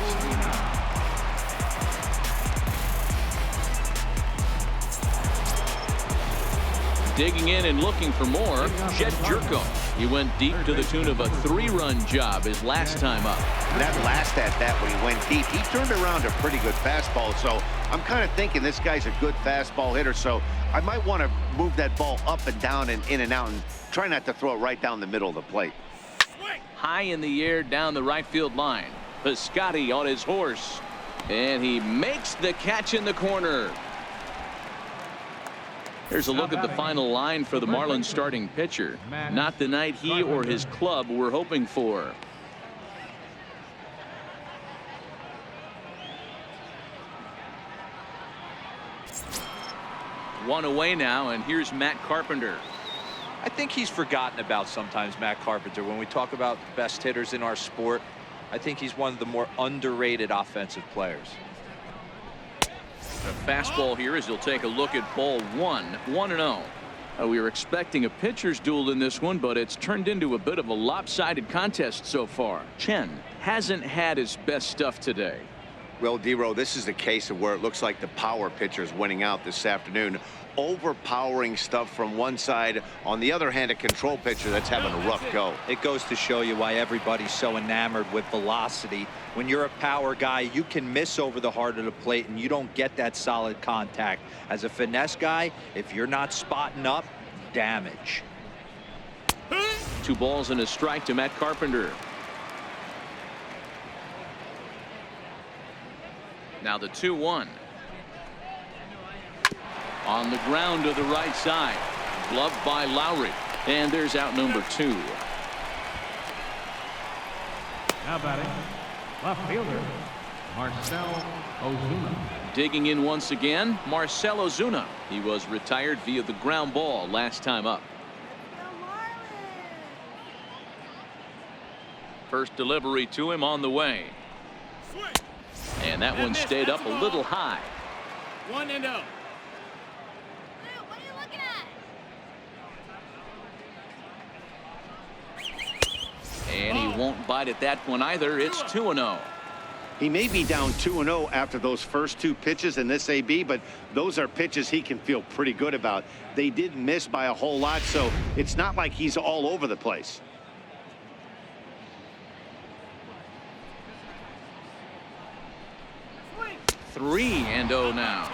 Digging in and looking for more, Jed Jerko. He went deep to the tune of a 3-run job his last time up. That last at that when he went deep, he turned around a pretty good fastball. So I'm kind of thinking this guy's a good fastball hitter. So I might want to move that ball up and down and in and out and try not to throw it right down the middle of the plate. High in the air down the right field line. Piscotty on his horse. And he makes the catch in the corner. Here's a look at the final line for the Marlins starting pitcher. Not the night he or his club were hoping for. One away now, and here's Matt Carpenter. I think he's forgotten about sometimes, Matt Carpenter. When we talk about the best hitters in our sport, I think he's one of the more underrated offensive players. A fastball here as he'll take a look at ball 1, 1-0. We were expecting a pitcher's duel in this one, but it's turned into a bit of a lopsided contest so far. Chen hasn't had his best stuff today. Well, D-Row, this is the case of where it looks like the power pitcher's winning out this afternoon. Overpowering stuff from one side. On the other hand, a control pitcher that's having a rough go. It goes to show you why everybody's so enamored with velocity. When you're a power guy, you can miss over the heart of the plate and you don't get that solid contact. As a finesse guy, if you're not spotting up, damage. 2 balls and a strike to Matt Carpenter. Now the 2-1. On the ground to the right side. Gloved by Lowry. And there's out number 2. Now batting, left fielder, Marcell Ozuna. Digging in once again, Marcell Ozuna. He was retired via the ground ball last time up. First delivery to him on the way. And that one stayed up a little high. 1-0. And he won't bite at that one either. It's 2-0. He may be down 2-0 after those first 2 pitches in this AB, but those are pitches he can feel pretty good about. They did miss by a whole lot, so it's not like he's all over the place. Three and 0 now.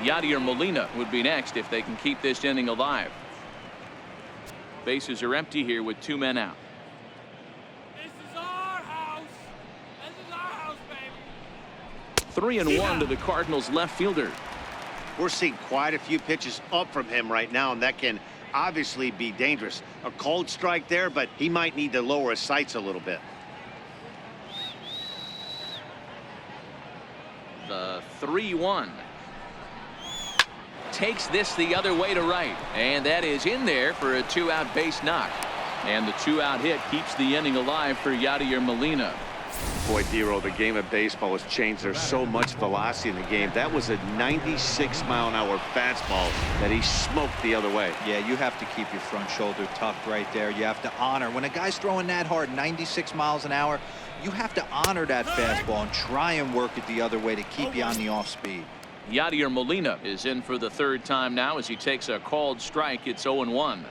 Yadier Molina would be next if they can keep this inning alive. Bases are empty here with 2 men out. This is our house. This is our house, baby. 3-1 to the Cardinals left fielder. We're seeing quite a few pitches up from him right now, and that can obviously be dangerous. A cold strike there, but he might need to lower his sights a little bit. The 3-1. Takes this the other way to right, and that is in there for a 2-out base knock. And the 2-out hit keeps the inning alive for Yadier Molina. Boy, Dero, the game of baseball has changed. There's so much velocity in the game. That was a 96-mile-an-hour fastball that he smoked the other way. Yeah, you have to keep your front shoulder tucked right there. You have to honor. When a guy's throwing that hard, 96 miles an hour, you have to honor that fastball and try and work it the other way to keep you on the off speed. Yadier Molina is in for the 3rd time now as he takes a called strike. It's 0-1.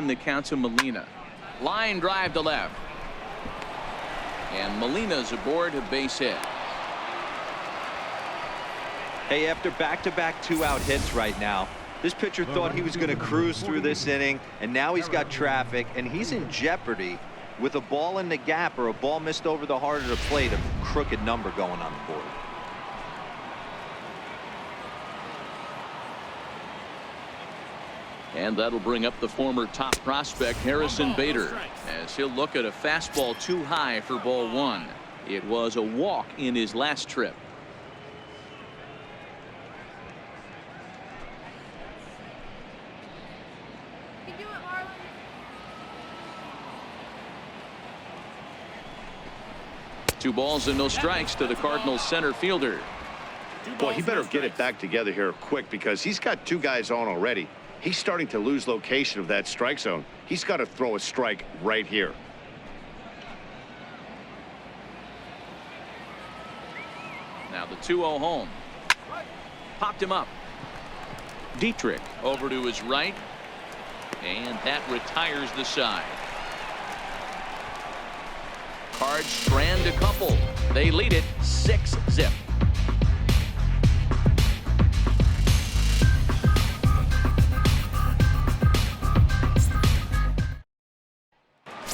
The count to Molina. Line drive to left. And Molina's aboard a base hit. Hey, after back-to-back 2-out hits right now, this pitcher thought he was going to cruise through this inning, and now he's got traffic, and he's in jeopardy with a ball in the gap or a ball missed over the heart of the plate, a crooked number going on the board. And that'll bring up the former top prospect Harrison Bader as he'll look at a fastball too high for ball 1. It was a walk in his last trip. Two balls and no strikes to the Cardinals center fielder. Boy, he better get it back together here quick because he's got 2 guys on already. He's starting to lose location of that strike zone. He's got to throw a strike right here. Now the 2-0 home. Popped him up. Dietrich over to his right. And that retires the side. Cards strand a couple. They lead it 6-0.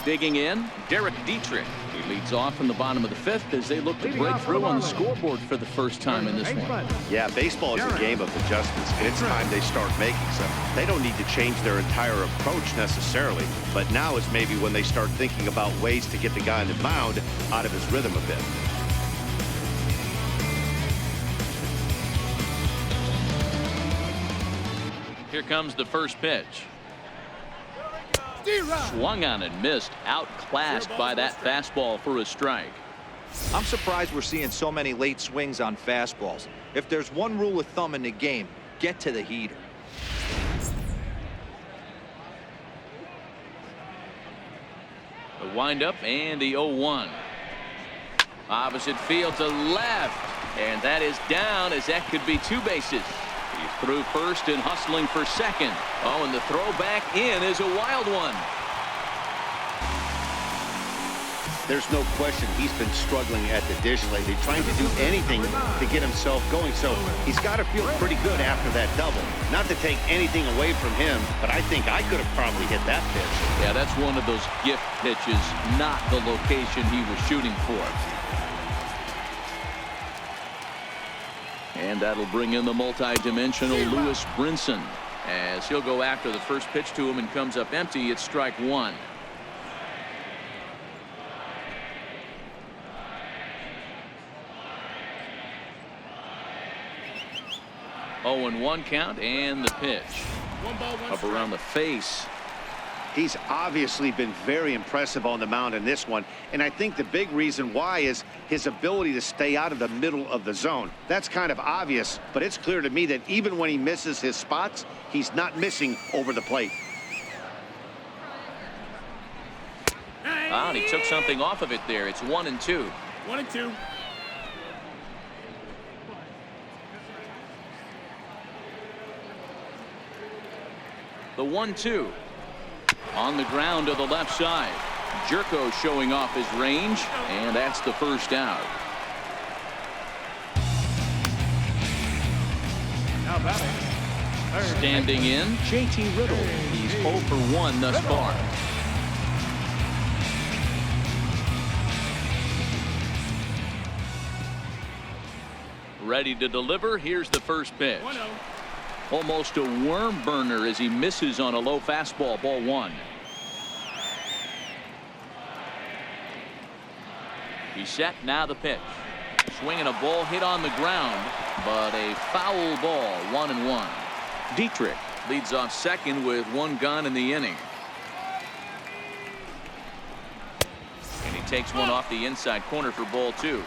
Digging in, Derek Dietrich. He leads off in the bottom of the 5th as they look to break through on the scoreboard for the first time in this one. Yeah, baseball is a game of adjustments, and it's time they start making some. They don't need to change their entire approach necessarily, but now is maybe when they start thinking about ways to get the guy on the mound out of his rhythm a bit. Here comes the first pitch. Swung on and missed, outclassed by that fastball for a strike. I'm surprised we're seeing so many late swings on fastballs. If there's one rule of thumb in the game, get to the heater. The windup and the 0-1. Opposite field to left, and that is down as that could be 2 bases. He's through first and hustling for second. Oh, and the throw back in is a wild one. There's no question he's been struggling at the dish lately, trying to do anything to get himself going. So he's got to feel pretty good after that double. Not to take anything away from him, but I think I could have probably hit that pitch. Yeah, that's one of those gift pitches, not the location he was shooting for. And that'll bring in the multi-dimensional Lewis Brinson as he'll go after the first pitch to him and comes up empty. It's strike 1. Oh, and 1 count and the pitch. One ball, one Up strike. around the face. He's obviously been very impressive on the mound in this one, and I think the big reason why is his ability to stay out of the middle of the zone. That's kind of obvious, but it's clear to me that even when he misses his spots, he's not missing over the plate. And he took something off of it there. It's 1-2. 1-2. The 1-2. On the ground to the left side. Jerko showing off his range, and that's the first out. Now batting. Third. Standing in, JT Riddle. He's 0 for 1 thus far. Ready to deliver. Here's the first pitch. 1-0. Almost a worm burner as he misses on a low fastball. Ball 1. He's set. Now the pitch. Swinging a ball hit on the ground, but a foul ball. 1-1. Dietrich leads off second with 1 gone in the inning. And he takes one off the inside corner for ball 2.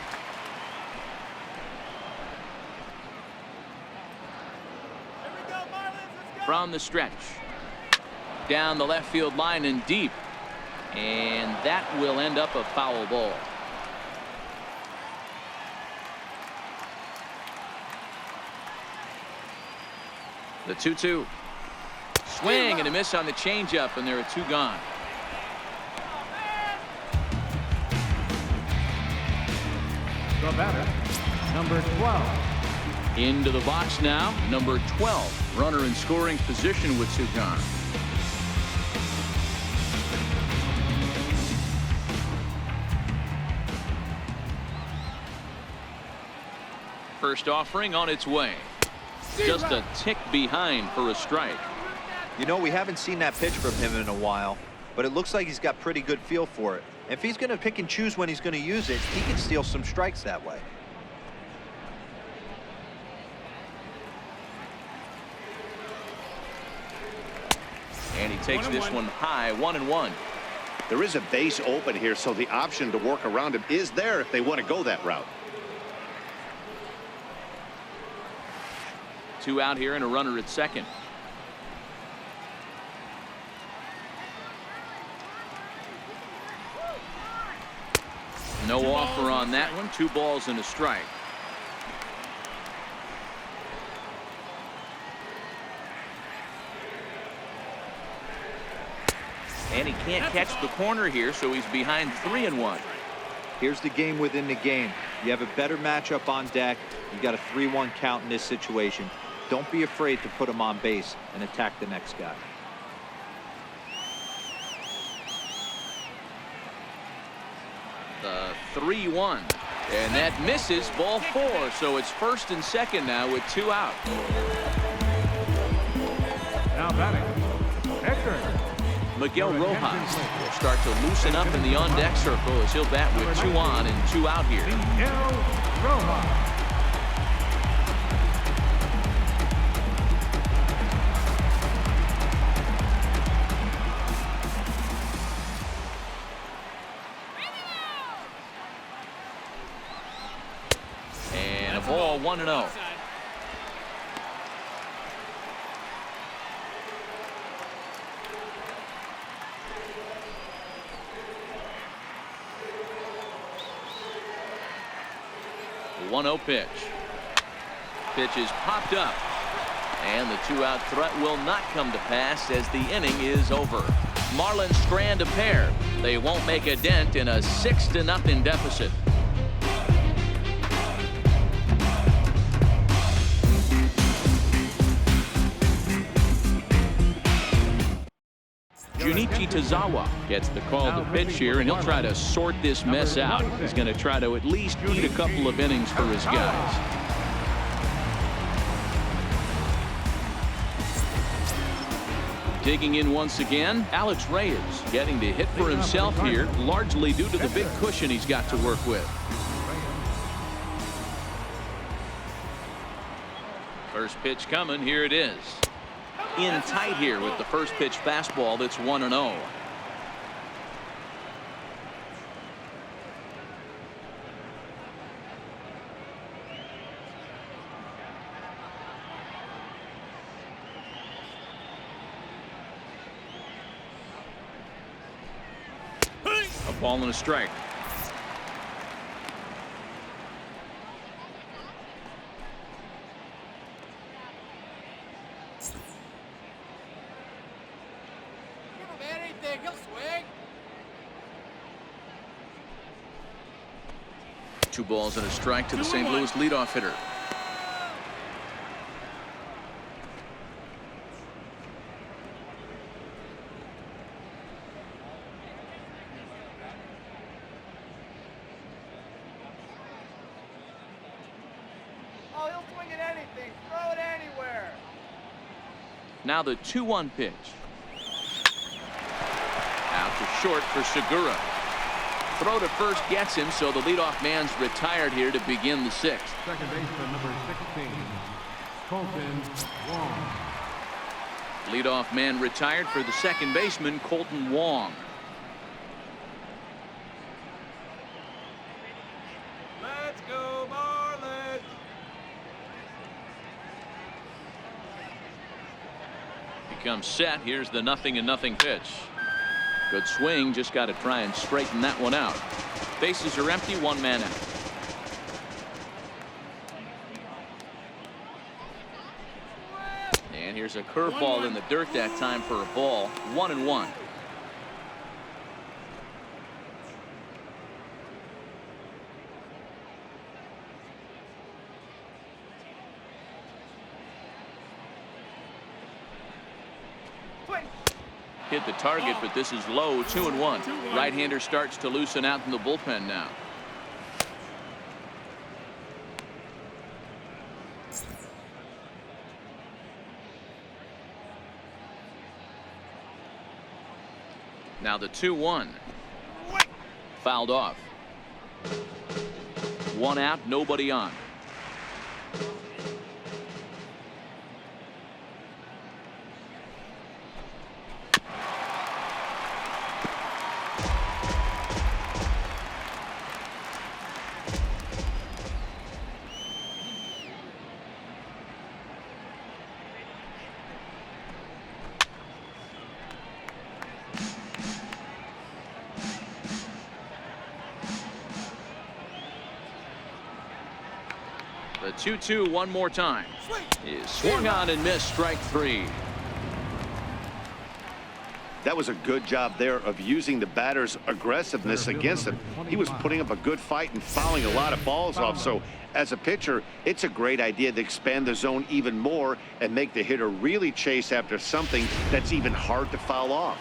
From the stretch. Down the left field line and deep. And that will end up a foul ball. The 2-2. Swing and a miss on the changeup, and there are 2 gone. The batter, number 12. Into the box now, number 12. Runner in scoring position with 2 gone. First offering on its way. Just a tick behind for a strike. You know, we haven't seen that pitch from him in a while, but it looks like he's got pretty good feel for it. If he's going to pick and choose when he's going to use it, he can steal some strikes that way. And he takes this one high. 1-1. There is a base open here, so the option to work around him is there if they want to go that route. 2 out here and a runner at second. No offer on that one. 2 balls and a strike. And he can't catch the corner here, so he's behind 3-1. Here's the game within the game. You have a better matchup on deck. You got a 3-1 count in this situation. Don't be afraid to put him on base and attack the next guy. The 3-1. And that misses. Ball 4. So it's first and second now with 2 out. Now batting, Hector. Miguel Rojas will start to loosen up in the on-deck circle as he'll bat with 2 on and 2 out here. Miguel Rojas. And a ball 1-0. The 1-0 pitch. Pitch is popped up. And the 2-out threat will not come to pass as the inning is over. Marlins strand a pair. They won't make a dent in a 6-0 deficit. Junichi Tozawa gets the call to pitch here, and he'll try to sort this mess out. He's going to try to at least eat a couple of innings for his guys. Digging in once again, Alex Reyes getting to hit for himself here, largely due to the big cushion he's got to work with. First pitch coming. Here it is. in tight here with the first pitch fastball that's 1-0. A ball and a strike. Anything, he'll swing. 2 balls and a strike to the St. Louis leadoff hitter. Oh, he'll swing at anything. Throw it anywhere. Now the 2-1 pitch. Out to short for Segura. Throw to first gets him, so the leadoff man's retired here to begin the 6th. Second baseman, number 16, Colton Wong. Leadoff man retired for the second baseman, Colton Wong. Let's go, Marlins. Becomes set. Here's the 0-0 pitch. Good swing, just got to try and straighten that one out. Bases are empty, 1 man out. And here's a curveball in the dirt that time for a ball. 1-1. Hit the target, but this is low. 2-1. Right-hander starts to loosen out in the bullpen now. Now the 2-1. Fouled off. 1 out, nobody on. The 2-2 one more time. Is swung on and missed. Strike 3. That was a good job there of using the batter's aggressiveness against him. He was putting up a good fight and fouling a lot of balls off. So as a pitcher, it's a great idea to expand the zone even more and make the hitter really chase after something that's even hard to foul off.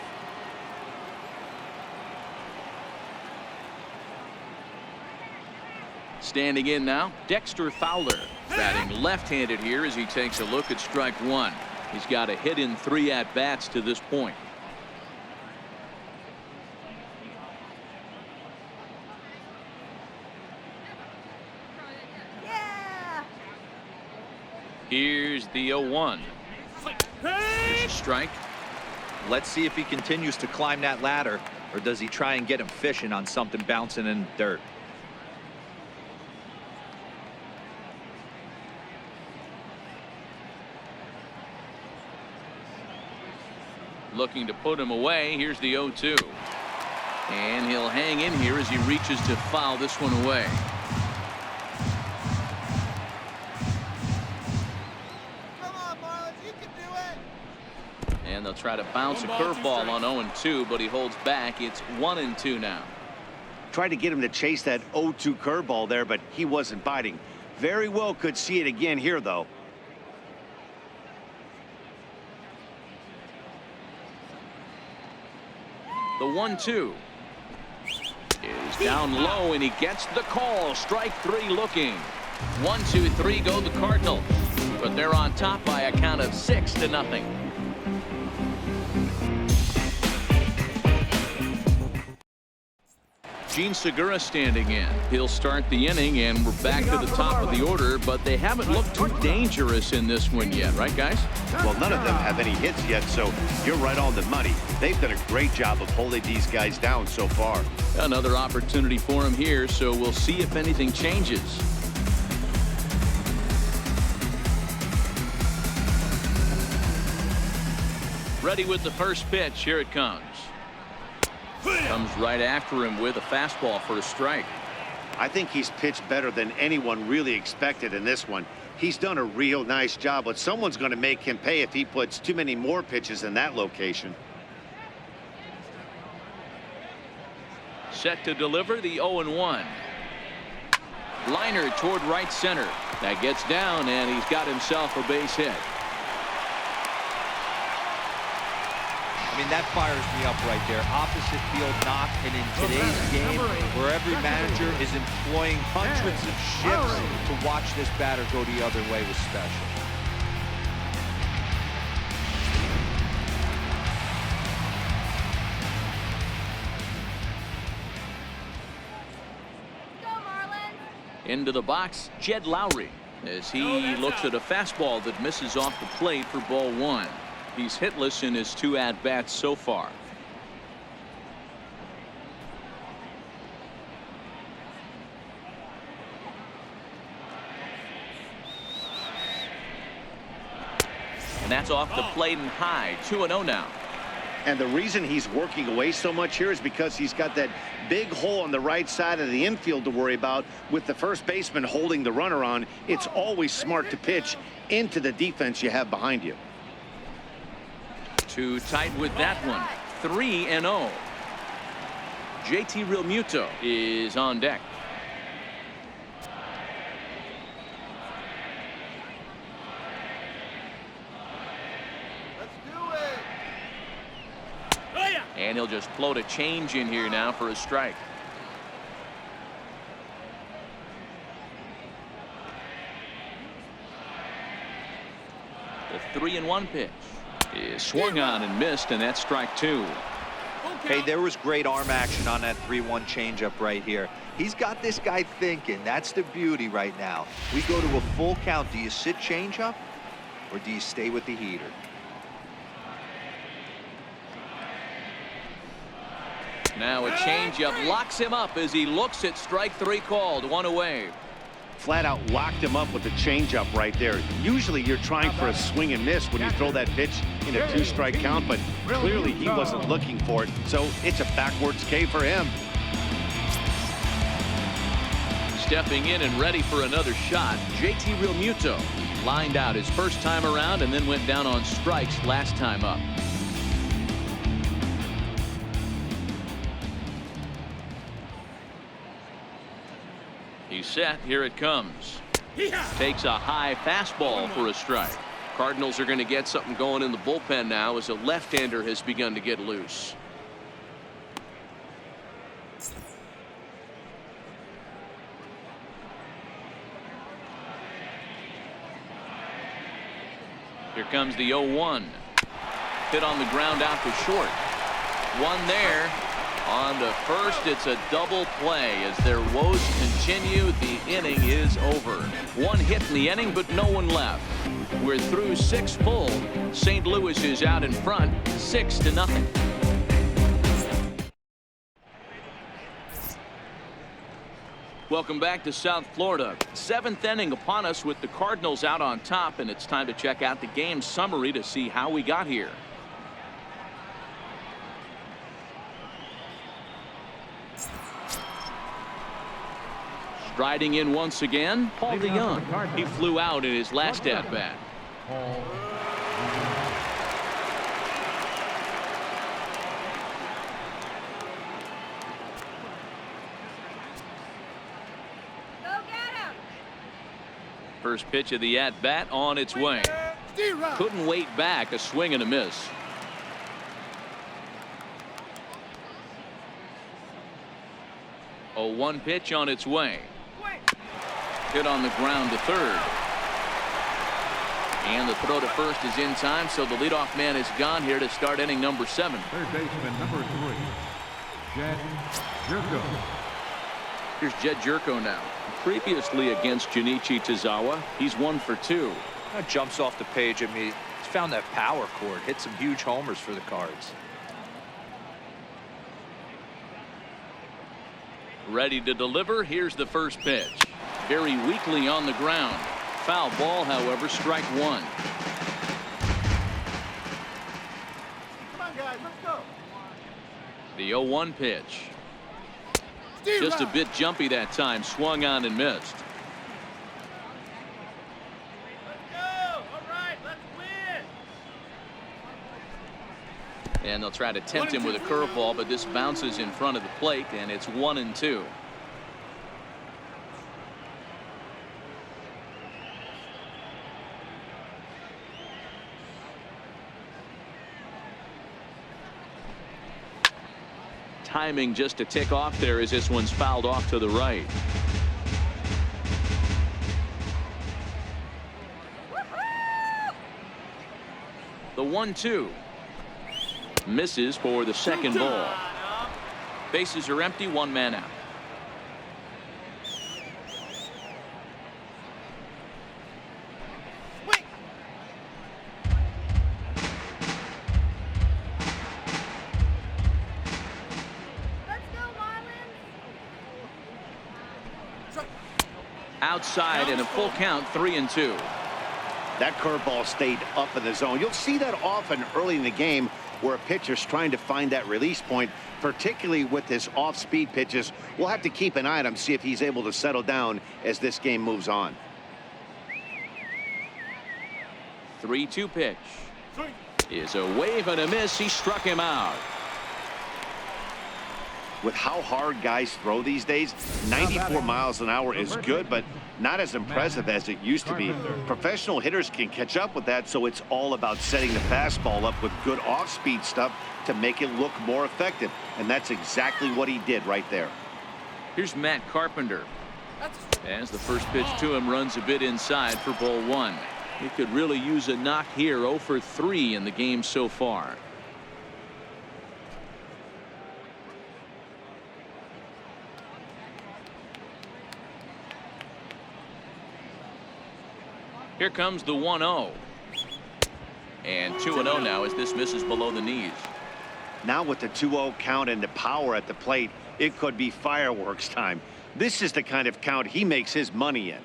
Standing in now, Dexter Fowler, batting left-handed here as he takes a look at strike 1. He's got a hit in 3 at-bats to this point. Yeah. Here's the 0-1. Here's a strike. Let's see if he continues to climb that ladder, or does he try and get him fishing on something bouncing in the dirt. Looking to put him away. Here's the 0-2. And he'll hang in here as he reaches to foul this one away. Come on, Marlins, you can do it. And they'll try to bounce a curveball on 0-2, but he holds back. It's 1-2 now. Tried to get him to chase that 0-2 curveball there, but he wasn't biting. Very well could see it again here, though. The 1-2 is down low, and he gets the call. Strike 3 looking. 1, 2, 3 go the Cardinals, but they're on top by a count of 6-0. Gene Segura standing in. He'll start the inning, and we're back to the top of the order, but they haven't looked too dangerous in this one yet, right, guys? Well, none of them have any hits yet, so you're right on the money. They've done a great job of holding these guys down so far. Another opportunity for him here, so we'll see if anything changes. Ready with the first pitch. Here it comes. Comes right after him with a fastball for a strike. I think he's pitched better than anyone really expected in this one. He's done a real nice job, but someone's going to make him pay if he puts too many more pitches in that location. Set to deliver the 0-1. Liner toward right center. That gets down, and he's got himself a base hit. I mean, that fires me up right there. Opposite field knock, and in today's game, where every manager is employing hundreds of shifts to watch this batter go the other way was special. Go, Marlins! Into the box, Jed Lowry, as he looks at a fastball that misses off the plate for ball one. He's hitless in his 2 at-bats so far. And that's off the plate and high. 2-0 now. And the reason he's working away so much here is because he's got that big hole on the right side of the infield to worry about. With the first baseman holding the runner on, it's always smart to pitch into the defense you have behind you. Too tight with that one. 3-0. JT Realmuto is on deck. Let's do it. Oh, yeah. And he'll just float a change in here now for a strike. The 3-1 pitch is swung on and missed, and that's strike 2. Hey, there was great arm action on that 3-1 changeup right here. He's got this guy thinking. That's the beauty right now. We go to a full count. Do you sit changeup, or do you stay with the heater? Now a changeup locks him up as he looks at strike 3 called. 1 away. Flat out locked him up with the changeup right there. Usually you're trying for a swing and miss when you throw that pitch in a 2-strike count, but clearly he wasn't looking for it, so it's a backwards K for him. Stepping in and ready for another shot, JT Realmuto lined out his first time around and then went down on strikes last time up. He's set. Here it comes. Takes a high fastball for a strike. Cardinals are going to get something going in the bullpen now as a left-hander has begun to get loose. Here comes the 0-1. Hit on the ground out to short. One there. On to first, it's a double play as their woes continue. The inning is over. 1 hit in the inning, but no one left. We're through 6 full. St. Louis is out in front, 6-0. Welcome back to South Florida. 7th inning upon us with the Cardinals out on top, and it's time to check out the game summary to see how we got here. Striding in once again, Paul DeYoung. He flew out in his last at-bat. Go get him! First pitch of the at-bat on its way. Couldn't wait back, a swing and a miss. A 1 pitch on its way. Hit on the ground to third. And the throw to first is in time, so the leadoff man is gone here to start inning number 7. Third baseman number 3, Jed Jerko. Here's Jed Jerko now. Previously against Junichi Tozawa, he's 1 for 2. That jumps off the page at me. He's found that power chord, hit some huge homers for the Cards. Ready to deliver. Here's the first pitch. Very weakly on the ground. Foul ball, however, strike 1. Come on, guys, let's go. The 0-1 pitch. Just a bit jumpy that time. Swung on and missed. Let's go. All right, let's win. And they'll try to tempt him with a curveball, but this bounces in front of the plate, and it's 1-2. Timing just a tick off there as this one's fouled off to the right. The 1-2 misses for the second ball. Bases are empty, 1 man out. Outside and a full count, 3-2. That curveball stayed up in the zone. You'll see that often early in the game where a pitcher's trying to find that release point, particularly with his off-speed pitches. We'll have to keep an eye on him, see if he's able to settle down as this game moves on. 3-2 pitch is a wave and a miss. He struck him out. With how hard guys throw these days, 94 miles an hour is good, but not as impressive as it used to be. Professional hitters can catch up with that, so it's all about setting the fastball up with good off-speed stuff to make it look more effective, and that's exactly what he did right there. Here's Matt Carpenter. As the first pitch to him runs a bit inside for ball 1. He could really use a knock here. 0 for 3 in the game so far. Here comes the 1-0. And 2-0 now as this misses below the knees. Now with the 2-0 count and the power at the plate, it could be fireworks time. This is the kind of count he makes his money in.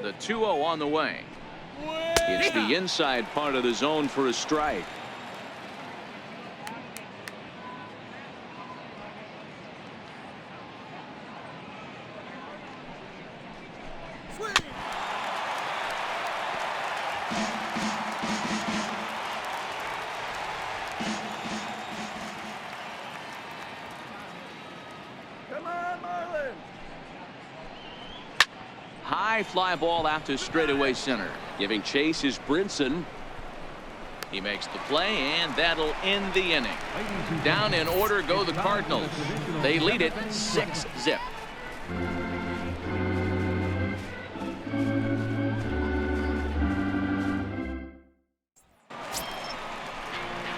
The 2-0 on the way. It's the inside part of the zone for a strike. High fly ball out to straightaway center. Giving chase is Brinson. He makes the play, and that'll end the inning. Down in order go the Cardinals. They lead it 6-0.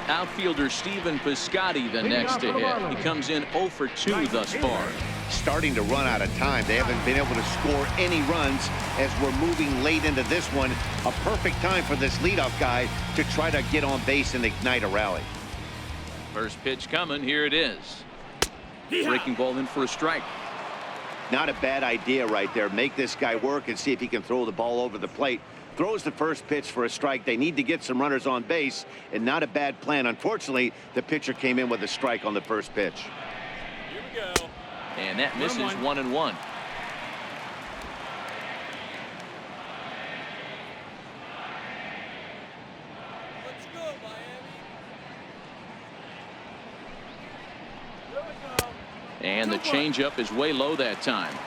Outfielder Stephen Piscotty the next to hit. He comes in 0 for 2 thus far. Starting to run out of time. They haven't been able to score any runs as we're moving late into this one. A perfect time for this leadoff guy to try to get on base and ignite a rally. First pitch coming. Here it is. Breaking ball in for a strike. Not a bad idea right there. Make this guy work and see if he can throw the ball over the plate. Throws the first pitch for a strike. They need to get some runners on base, and not a bad plan. Unfortunately, the pitcher came in with a strike on the first pitch. Here we go. And that misses 1-1. Let's go, Miami. Here we go. And the changeup is way low that time. Let's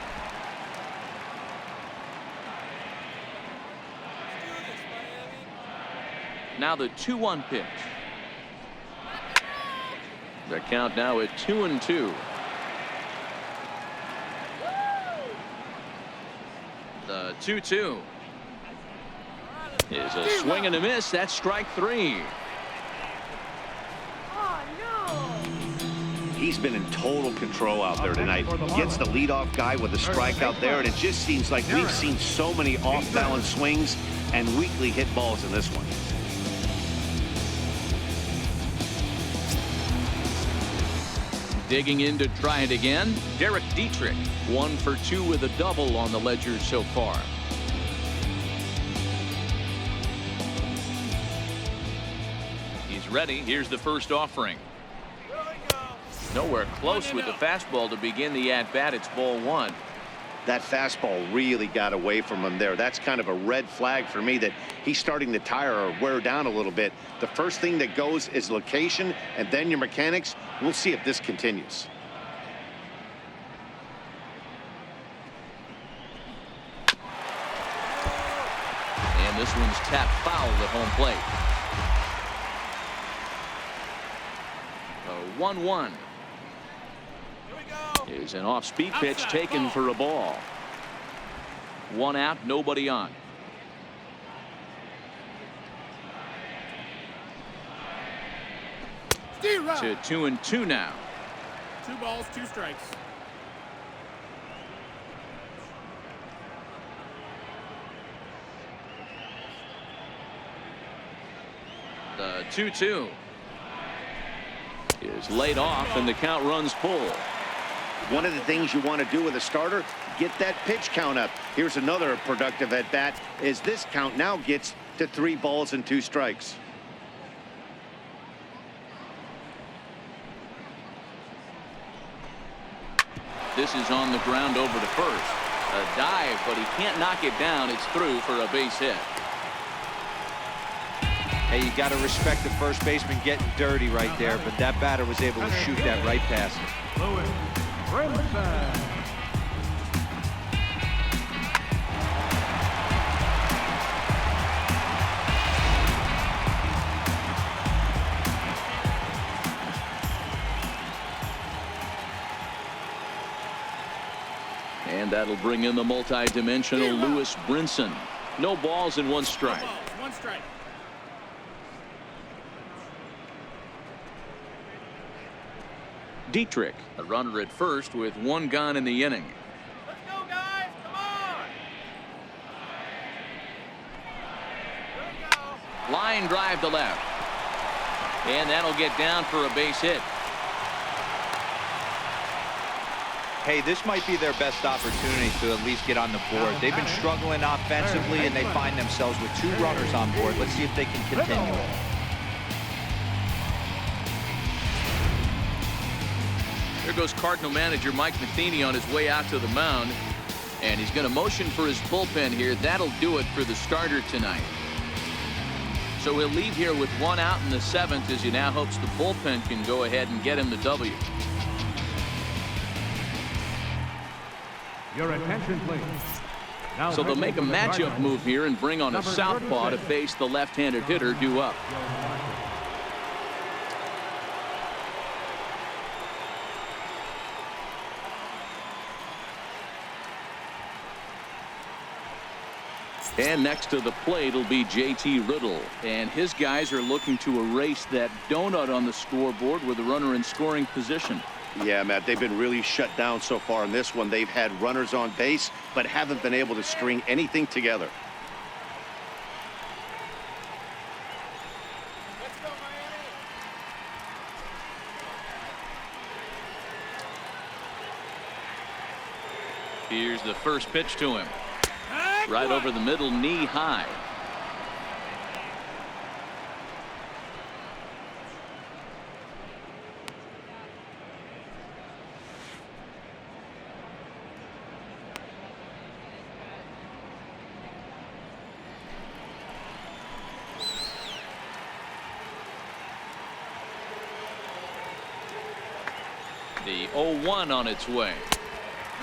do this, Miami. Now the 2-1 pitch. The count now at 2-2. The 2-2 is a swing and a miss. That's strike 3. Oh, no. He's been in total control out there tonight. Gets the leadoff guy with a strikeout there, and it just seems like we've seen so many off-balance swings and weakly hit balls in this one. Digging in to try it again, Derek Dietrich. 1 for 2 with a double on the ledger so far. He's ready. Here's the first offering. Nowhere close with the fastball to begin the at-bat. It's ball 1. That fastball really got away from him there. That's kind of a red flag for me that he's starting to tire or wear down a little bit. The first thing that goes is location and then your mechanics. We'll see if this continues. And this one's tapped foul at home plate. 1-1. Is an off-speed pitch taken for a ball. 1 out, nobody on. To 2-2 now. 2 balls, 2 strikes. The 2-2 is laid off, and the count runs full. One of the things you want to do with a starter, get that pitch count up. Here's another productive at bat as this count now gets to 3 balls and 2 strikes. This is on the ground over to first. A dive, but he can't knock it down. It's through for a base hit. Hey, you got to respect the first baseman getting dirty right there, but that batter was able to shoot that right past him. And that'll bring in the multi-dimensional Lewis Brinson. No balls and 1 strike. 1 strike. Dietrich, a runner at first with 1 gone in the inning. Let's go, guys. Come on. Here we go. Line drive to left. And that'll get down for a base hit. Hey, this might be their best opportunity to at least get on the board. They've been struggling offensively, and they find themselves with 2 runners on board. Let's see if they can continue it. There goes Cardinal manager Mike Matheny on his way out to the mound. And he's going to motion for his bullpen here. That'll do it for the starter tonight. So he'll leave here with 1 out in the 7th as he now hopes the bullpen can go ahead and get him the W. Your attention, please. Now So they'll make a matchup move here and bring on a southpaw to face the left-handed hitter due up. And next to the plate will be JT Riddle, and his guys are looking to erase that donut on the scoreboard with a runner in scoring position. Yeah, Matt, they've been really shut down so far in this one. They've had runners on base, but haven't been able to string anything together. Let's go, Miami. Here's the first pitch to him. Right over the middle, knee high. The 0-1 on its way.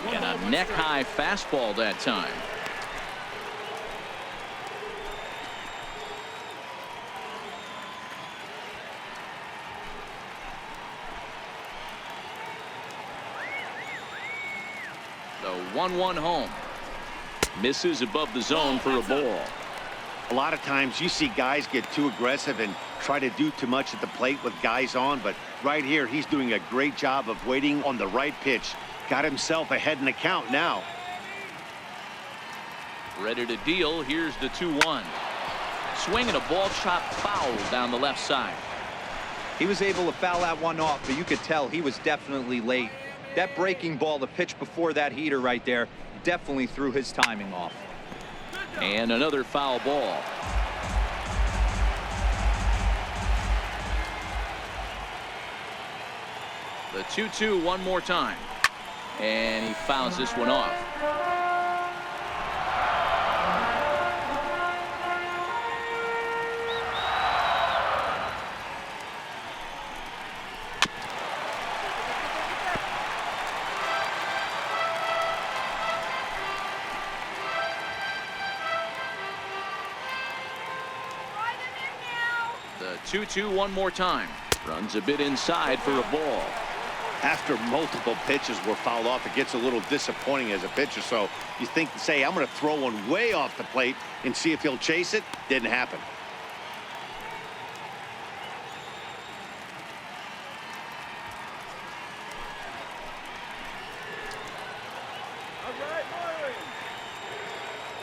And a neck-high fastball that time. The 1-1 home. Misses above the zone for a ball. A lot of times you see guys get too aggressive and try to do too much at the plate with guys on, but right here, he's doing a great job of waiting on the right pitch. Got himself ahead in the count now. Ready to deal. Here's the 2-1. Swing and a ball shot foul down the left side. He was able to foul that one off, but you could tell he was definitely late. That breaking ball, the pitch before that heater right there, definitely threw his timing off. And another foul ball. The 2-2 one more time. And he fouls this one off. The 2-2 one more time. Runs a bit inside for a ball. After multiple pitches were fouled off, it gets a little disappointing as a pitcher. So you think, say, I'm going to throw one way off the plate and see if he'll chase it. Didn't happen.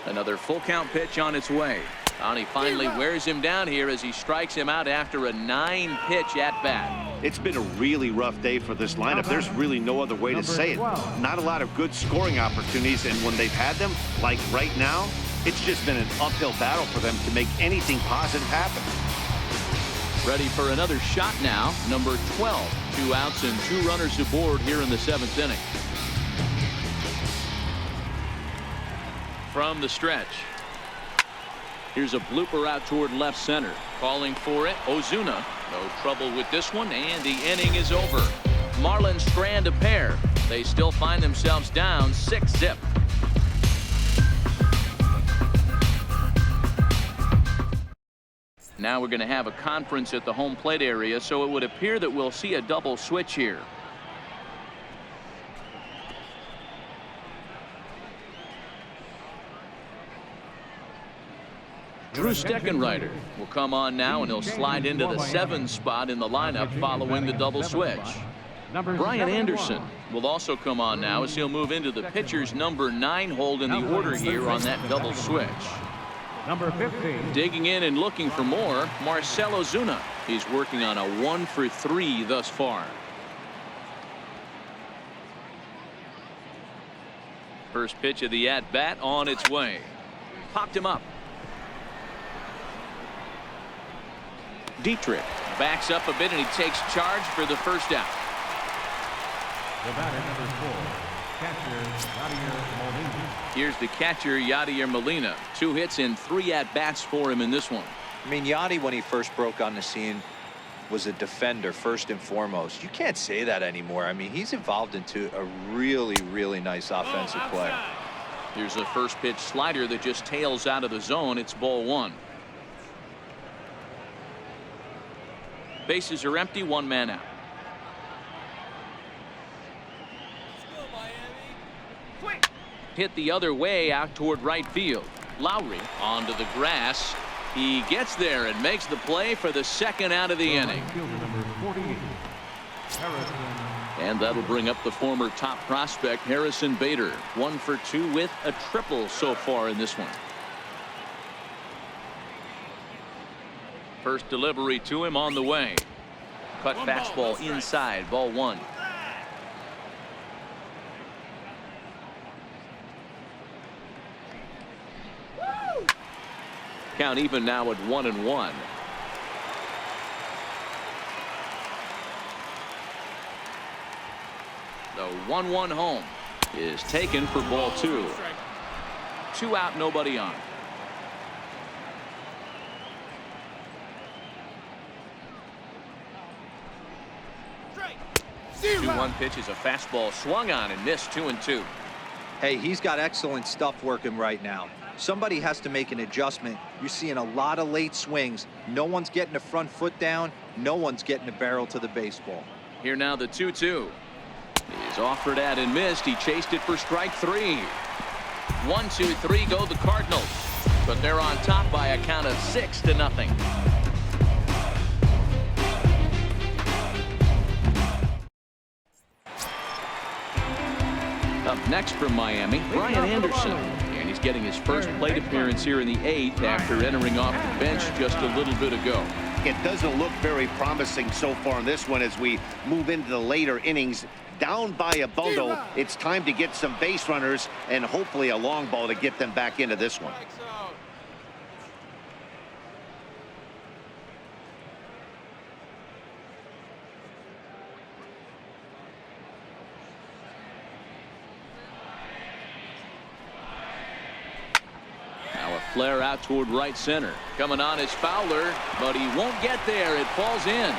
Another full count pitch on its way. And he finally wears him down here as he strikes him out after a 9-pitch at bat. It's been a really rough day for this lineup. There's really no other way to say it. Not a lot of good scoring opportunities, and when they've had them, like right now, it's just been an uphill battle for them to make anything positive happen. Ready for another shot now. Number 12. 2 outs and 2 runners aboard here in the 7th inning. From the stretch. Here's a blooper out toward left center. Calling for it, Ozuna. No trouble with this one, and the inning is over. Marlins strand a pair. They still find themselves down 6-zip. Now we're going to have a conference at the home plate area, so it would appear that we'll see a double switch here. Drew Steckenrider will come on now, and he'll slide into the 7 spot in the lineup following the double switch. Brian Anderson will also come on now as he'll move into the pitcher's number 9 hold in the order here on that double switch. Number 15. Digging in and looking for more, Marcell Ozuna. He's working on a 1-for-3 thus far. First pitch of the at-bat on its way. Popped him up. Dietrich backs up a bit, and he takes charge for the first out. The batter, number 4, catcher Yadier Molina. Here's the catcher, Yadier Molina. 2 hits and 3 at-bats for him in this one. I mean, Yadi, when he first broke on the scene, was a defender first and foremost. You can't say that anymore. I mean, he's evolved into a really, really nice offensive player. Here's a first pitch slider that just tails out of the zone. It's ball 1. Bases are empty, 1 man out. Hit the other way out toward right field. Lowry onto the grass. He gets there and makes the play for the 2nd out of the inning. And that'll bring up the former top prospect Harrison Bader. 1 for 2 with a triple so far in this one. First delivery to him on the way. Cut fastball inside, ball 1. Count even now at 1-1. The 1-1 home is taken for ball 2. 2 out, nobody on. 2-1 pitch is a fastball swung on and missed. 2-2. Hey, he's got excellent stuff working right now. Somebody has to make an adjustment. You're seeing a lot of late swings. No one's getting the front foot down. No one's getting the barrel to the baseball. Here now the 2-2. He's offered at and missed. He chased it for strike 3. 1, 2, 3 go the Cardinals. But they're on top by a count of 6-0. Up next from Miami, Brian Anderson. And he's getting his first plate appearance here in the 8th after entering off the bench just a little bit ago. It doesn't look very promising so far in this one as we move into the later innings. Down by a bundle, it's time to get some base runners and hopefully a long ball to get them back into this one. Now a flare out toward right center. Coming on is Fowler, but he won't get there. It falls in.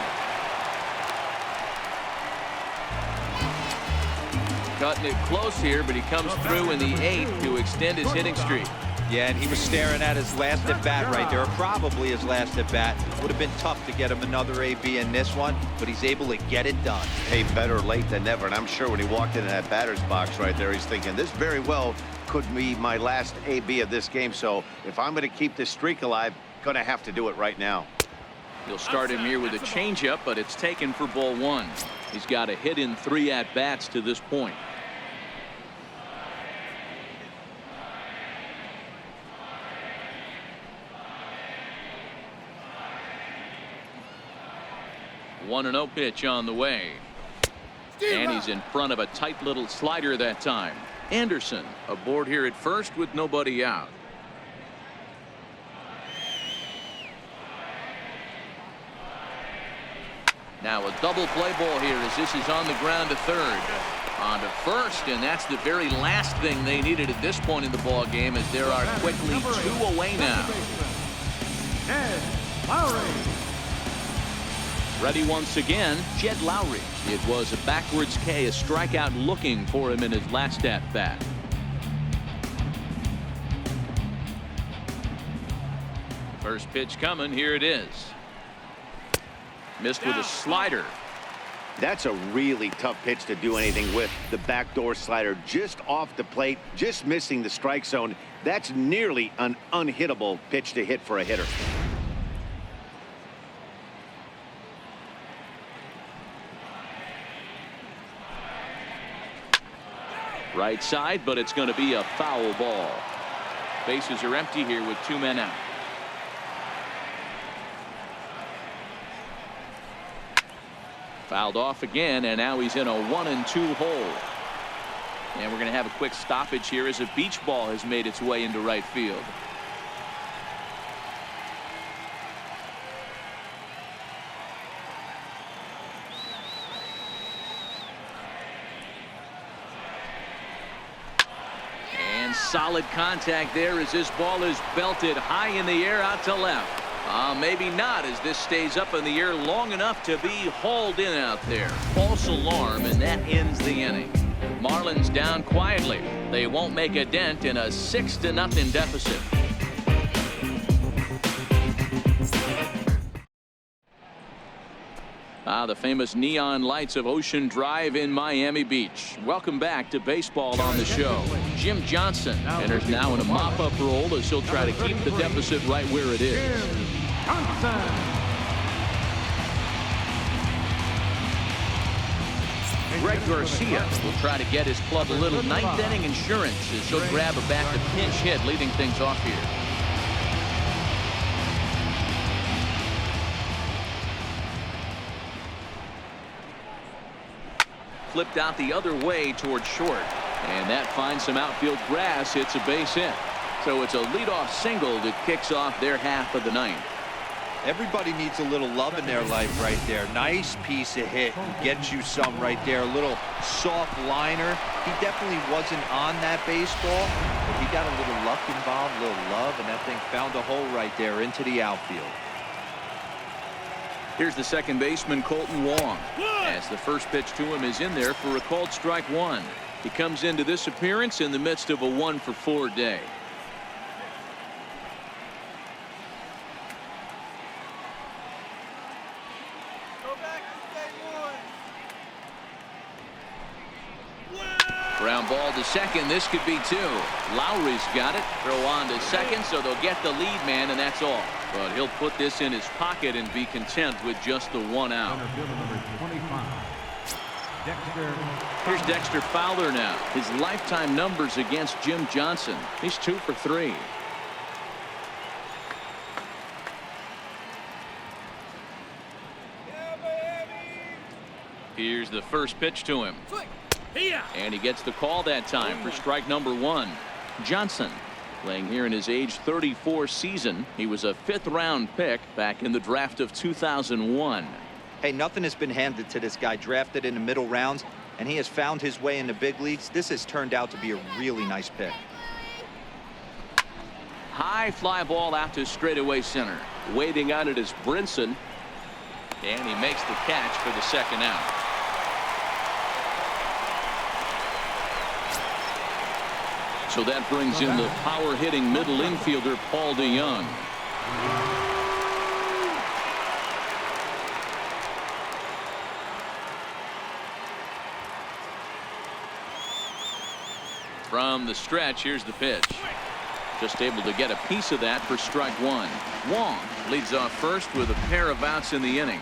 Cutting it close here, but he comes through in the 8th to extend his hitting streak. Yeah, and he was staring at his last at bat right there, or probably his last at bat. Would have been tough to get him another AB in this one, but he's able to get it done. Hey, better late than never. And I'm sure when he walked into that batter's box right there, he's thinking this very well could be my last AB of this game. So if I'm going to keep this streak alive, going to have to do it right now. He'll start him here with a changeup, but it's taken for ball 1. He's got a hit in 3 at-bats to this point. One 1-0 pitch on the way. And he's in front of a tight little slider that time. Anderson aboard here at first with nobody out. Now a double play ball here as this is on the ground to third. On to first, and that's the very last thing they needed at this point in the ball game, as there are quickly 2 away now. Ready once again, Jed Lowry. It was a backwards K, a strikeout looking for him in his last at-bat. First pitch coming, here it is. Missed with a slider. That's a really tough pitch to do anything with. The backdoor slider just off the plate, just missing the strike zone. That's nearly an unhittable pitch to hit for a hitter. Right side, but it's going to be a foul ball. Bases are empty here with 2 men out. Fouled off again, and now he's in a 1-2 hole. And we're going to have a quick stoppage here as a beach ball has made its way into right field. And solid contact there as this ball is belted high in the air out to left. Maybe not, as this stays up in the air long enough to be hauled in out there. False alarm, and that ends the inning. Marlins down quietly. They won't make a dent in a 6-0 deficit. The famous neon lights of Ocean Drive in Miami Beach. Welcome back to baseball on the show. Jim Johnson enters now in a mop-up role as he'll try to keep the deficit right where it is. Greg Garcia will try to get his club a little ninth-inning insurance as he'll grab a bat to pinch hit, leading things off here. Flipped out the other way toward short, and that finds some outfield grass. It's a base hit, so it's a leadoff single that kicks off their half of the ninth. Everybody needs a little love in their life right there. Nice piece of hit. Gets you some right there. A little soft liner. He definitely wasn't on that baseball, but he got a little luck involved, a little love, and that thing found a hole right there into the outfield. Here's the second baseman, Colton Wong, as the first pitch to him is in there for a called strike 1. He comes into this appearance in the midst of a 1-for-4 day. Ground ball to second. This could be 2. Lowry's got it. Throw on to second, so they'll get the lead man, and that's all. But he'll put this in his pocket and be content with just the 1 out. Here's Dexter Fowler now. His lifetime numbers against Jim Johnson. He's 2 for 3. Here's the first pitch to him. And he gets the call that time for strike number 1. Johnson playing here in his age 34 season. He was a 5th-round pick back in the draft of 2001. Hey, nothing has been handed to this guy. Drafted in the middle rounds, and he has found his way in the big leagues. This has turned out to be a really nice pick. High fly ball out to straightaway center. Waiting on it is Brinson. And he makes the catch for the second out. So that brings in the power-hitting middle infielder Paul DeYoung. From the stretch, here's the pitch. Just able to get a piece of that for strike 1. Wong leads off first with a pair of outs in the inning.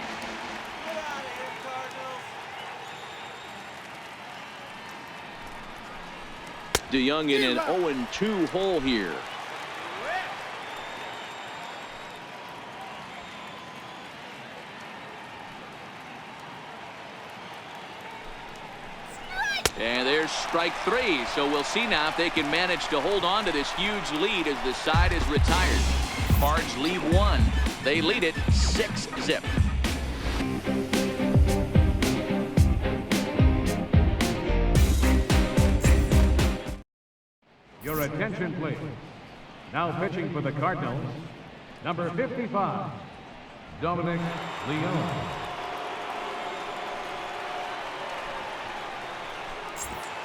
DeYoung in an 0-2 hole here. And there's strike 3. So we'll see now if they can manage to hold on to this huge lead as the side is retired. Cards lead 1. They lead it 6-zip. Your attention, please. Now pitching for the Cardinals, number 55, Dominic Leone.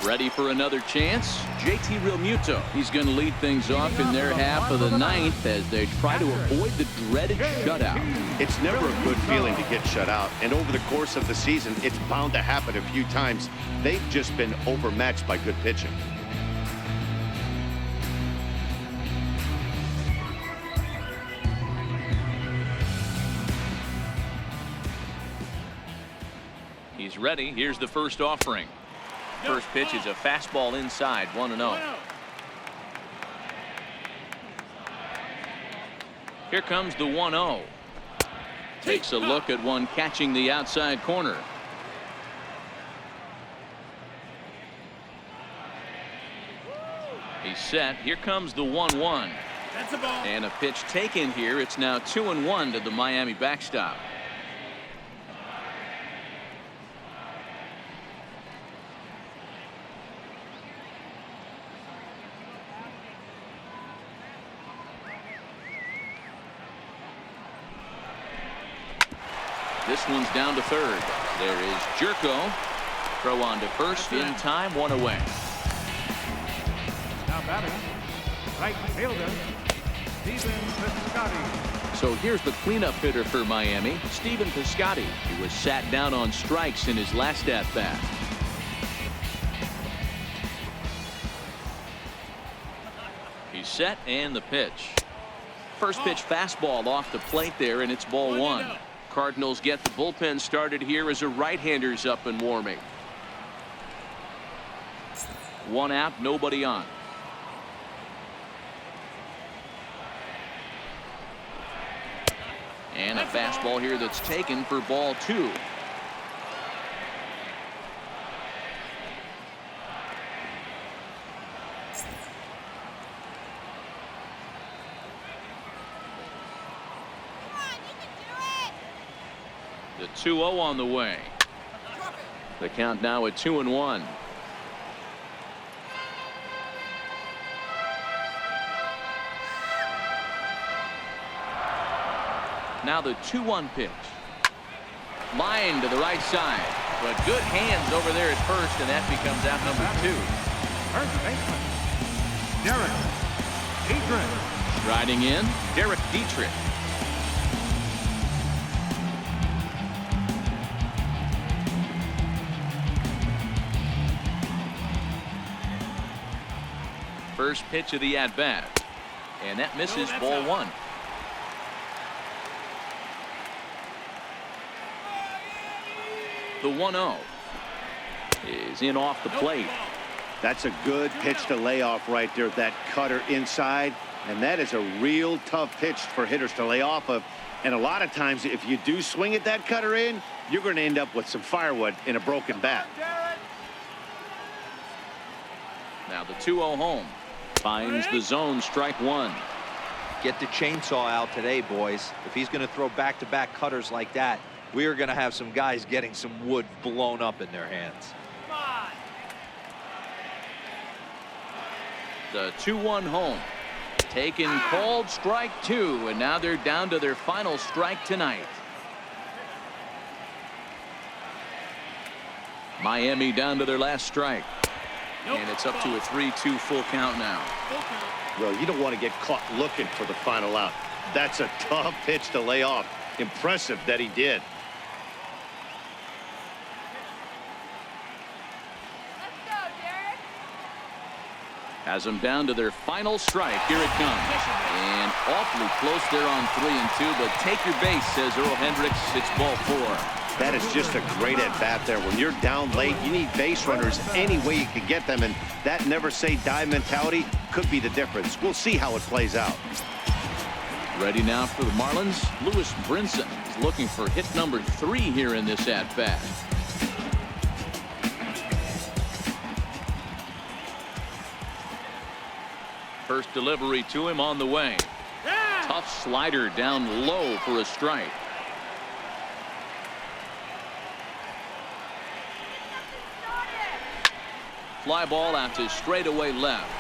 Ready for another chance? JT Realmuto. He's going to lead things off in their half of the 9th as they try to avoid the dreaded shutout. It's never a good feeling to get shut out, and over the course of the season, it's bound to happen a few times. They've just been overmatched by good pitching. He's ready. Here's the first offering. First pitch is a fastball inside, 1-0. Here comes the 1-0. Takes a look at one catching the outside corner. He's set. Here comes the 1-1. That's a ball. And a pitch taken here. It's now 2-1 to the Miami backstop. This one's down to third. There is Jerko. Throw on to first in time, 1 away. Now batting, right fielder, Stephen Piscotty. So here's the cleanup hitter for Miami, Stephen Piscotty. He was sat down on strikes in his last at-bat. He's set and the pitch. First pitch fastball off the plate there, and it's ball 1. Cardinals get the bullpen started here as a right-hander's up and warming. 1 out, nobody on. And a fastball here that's taken for ball 2. The 2-0 on the way. The count now at 2-1. Now the 2-1 pitch. Line to the right side. But good hands over there at first, and that becomes out number 2. First baseman, Derek Dietrich. Riding in, Derek Dietrich. First pitch of the at-bat. And that misses, ball 1. The 1-0. is in off the plate. That's a good pitch to lay off right there. That cutter inside. And that is a real tough pitch for hitters to lay off of. And a lot of times, if you do swing at that cutter in, you're going to end up with some firewood in a broken bat. Now the 2-0 home. Finds the zone, strike one. Get the chainsaw out today, boys. If he's going to throw back-to-back cutters like that, we are going to have some guys getting some wood blown up in their hands. The 2-1 home. Taken, called, strike two, and now they're down to their final strike tonight. Miami down to their last strike. And it's up to a 3-2 full count now. Well, you don't want to get caught looking for the final out. That's a tough pitch to lay off. Impressive that he did. Let's go, Derek. Has them down to their final strike. Here it comes. And awfully close there on 3-2, but take your base, says Earl Hendricks. It's ball 4. That is just a great at-bat there. When you're down late, you need base runners any way you can get them, and that never-say-die mentality could be the difference. We'll see how it plays out. Ready now for the Marlins. Lewis Brinson is looking for hit number 3 here in this at-bat. First delivery to him on the way. Tough slider down low for a strike. Fly ball out to straightaway left.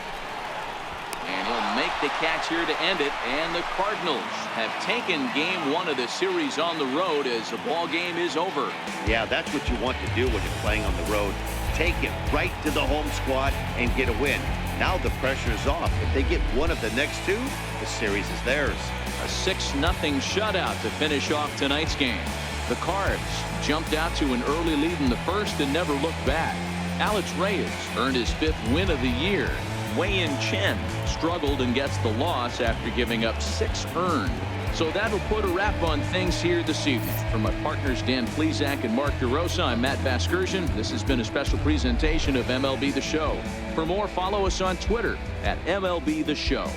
And he'll make the catch here to end it. And the Cardinals have taken game 1 of the series on the road as the ball game is over. Yeah, that's what you want to do when you're playing on the road. Take it right to the home squad and get a win. Now the pressure is off. If they get one of the next 2, the series is theirs. A 6-0 shutout to finish off tonight's game. The Cards jumped out to an early lead in the first and never looked back. Alex Reyes earned his 5th win of the year. Wei-Yin Chen struggled and gets the loss after giving up 6 earned. So that'll put a wrap on things here this evening. For my partners Dan Plesac and Mark DeRosa, I'm Matt Vasgersian. This has been a special presentation of MLB The Show. For more, follow us on Twitter at MLB The Show.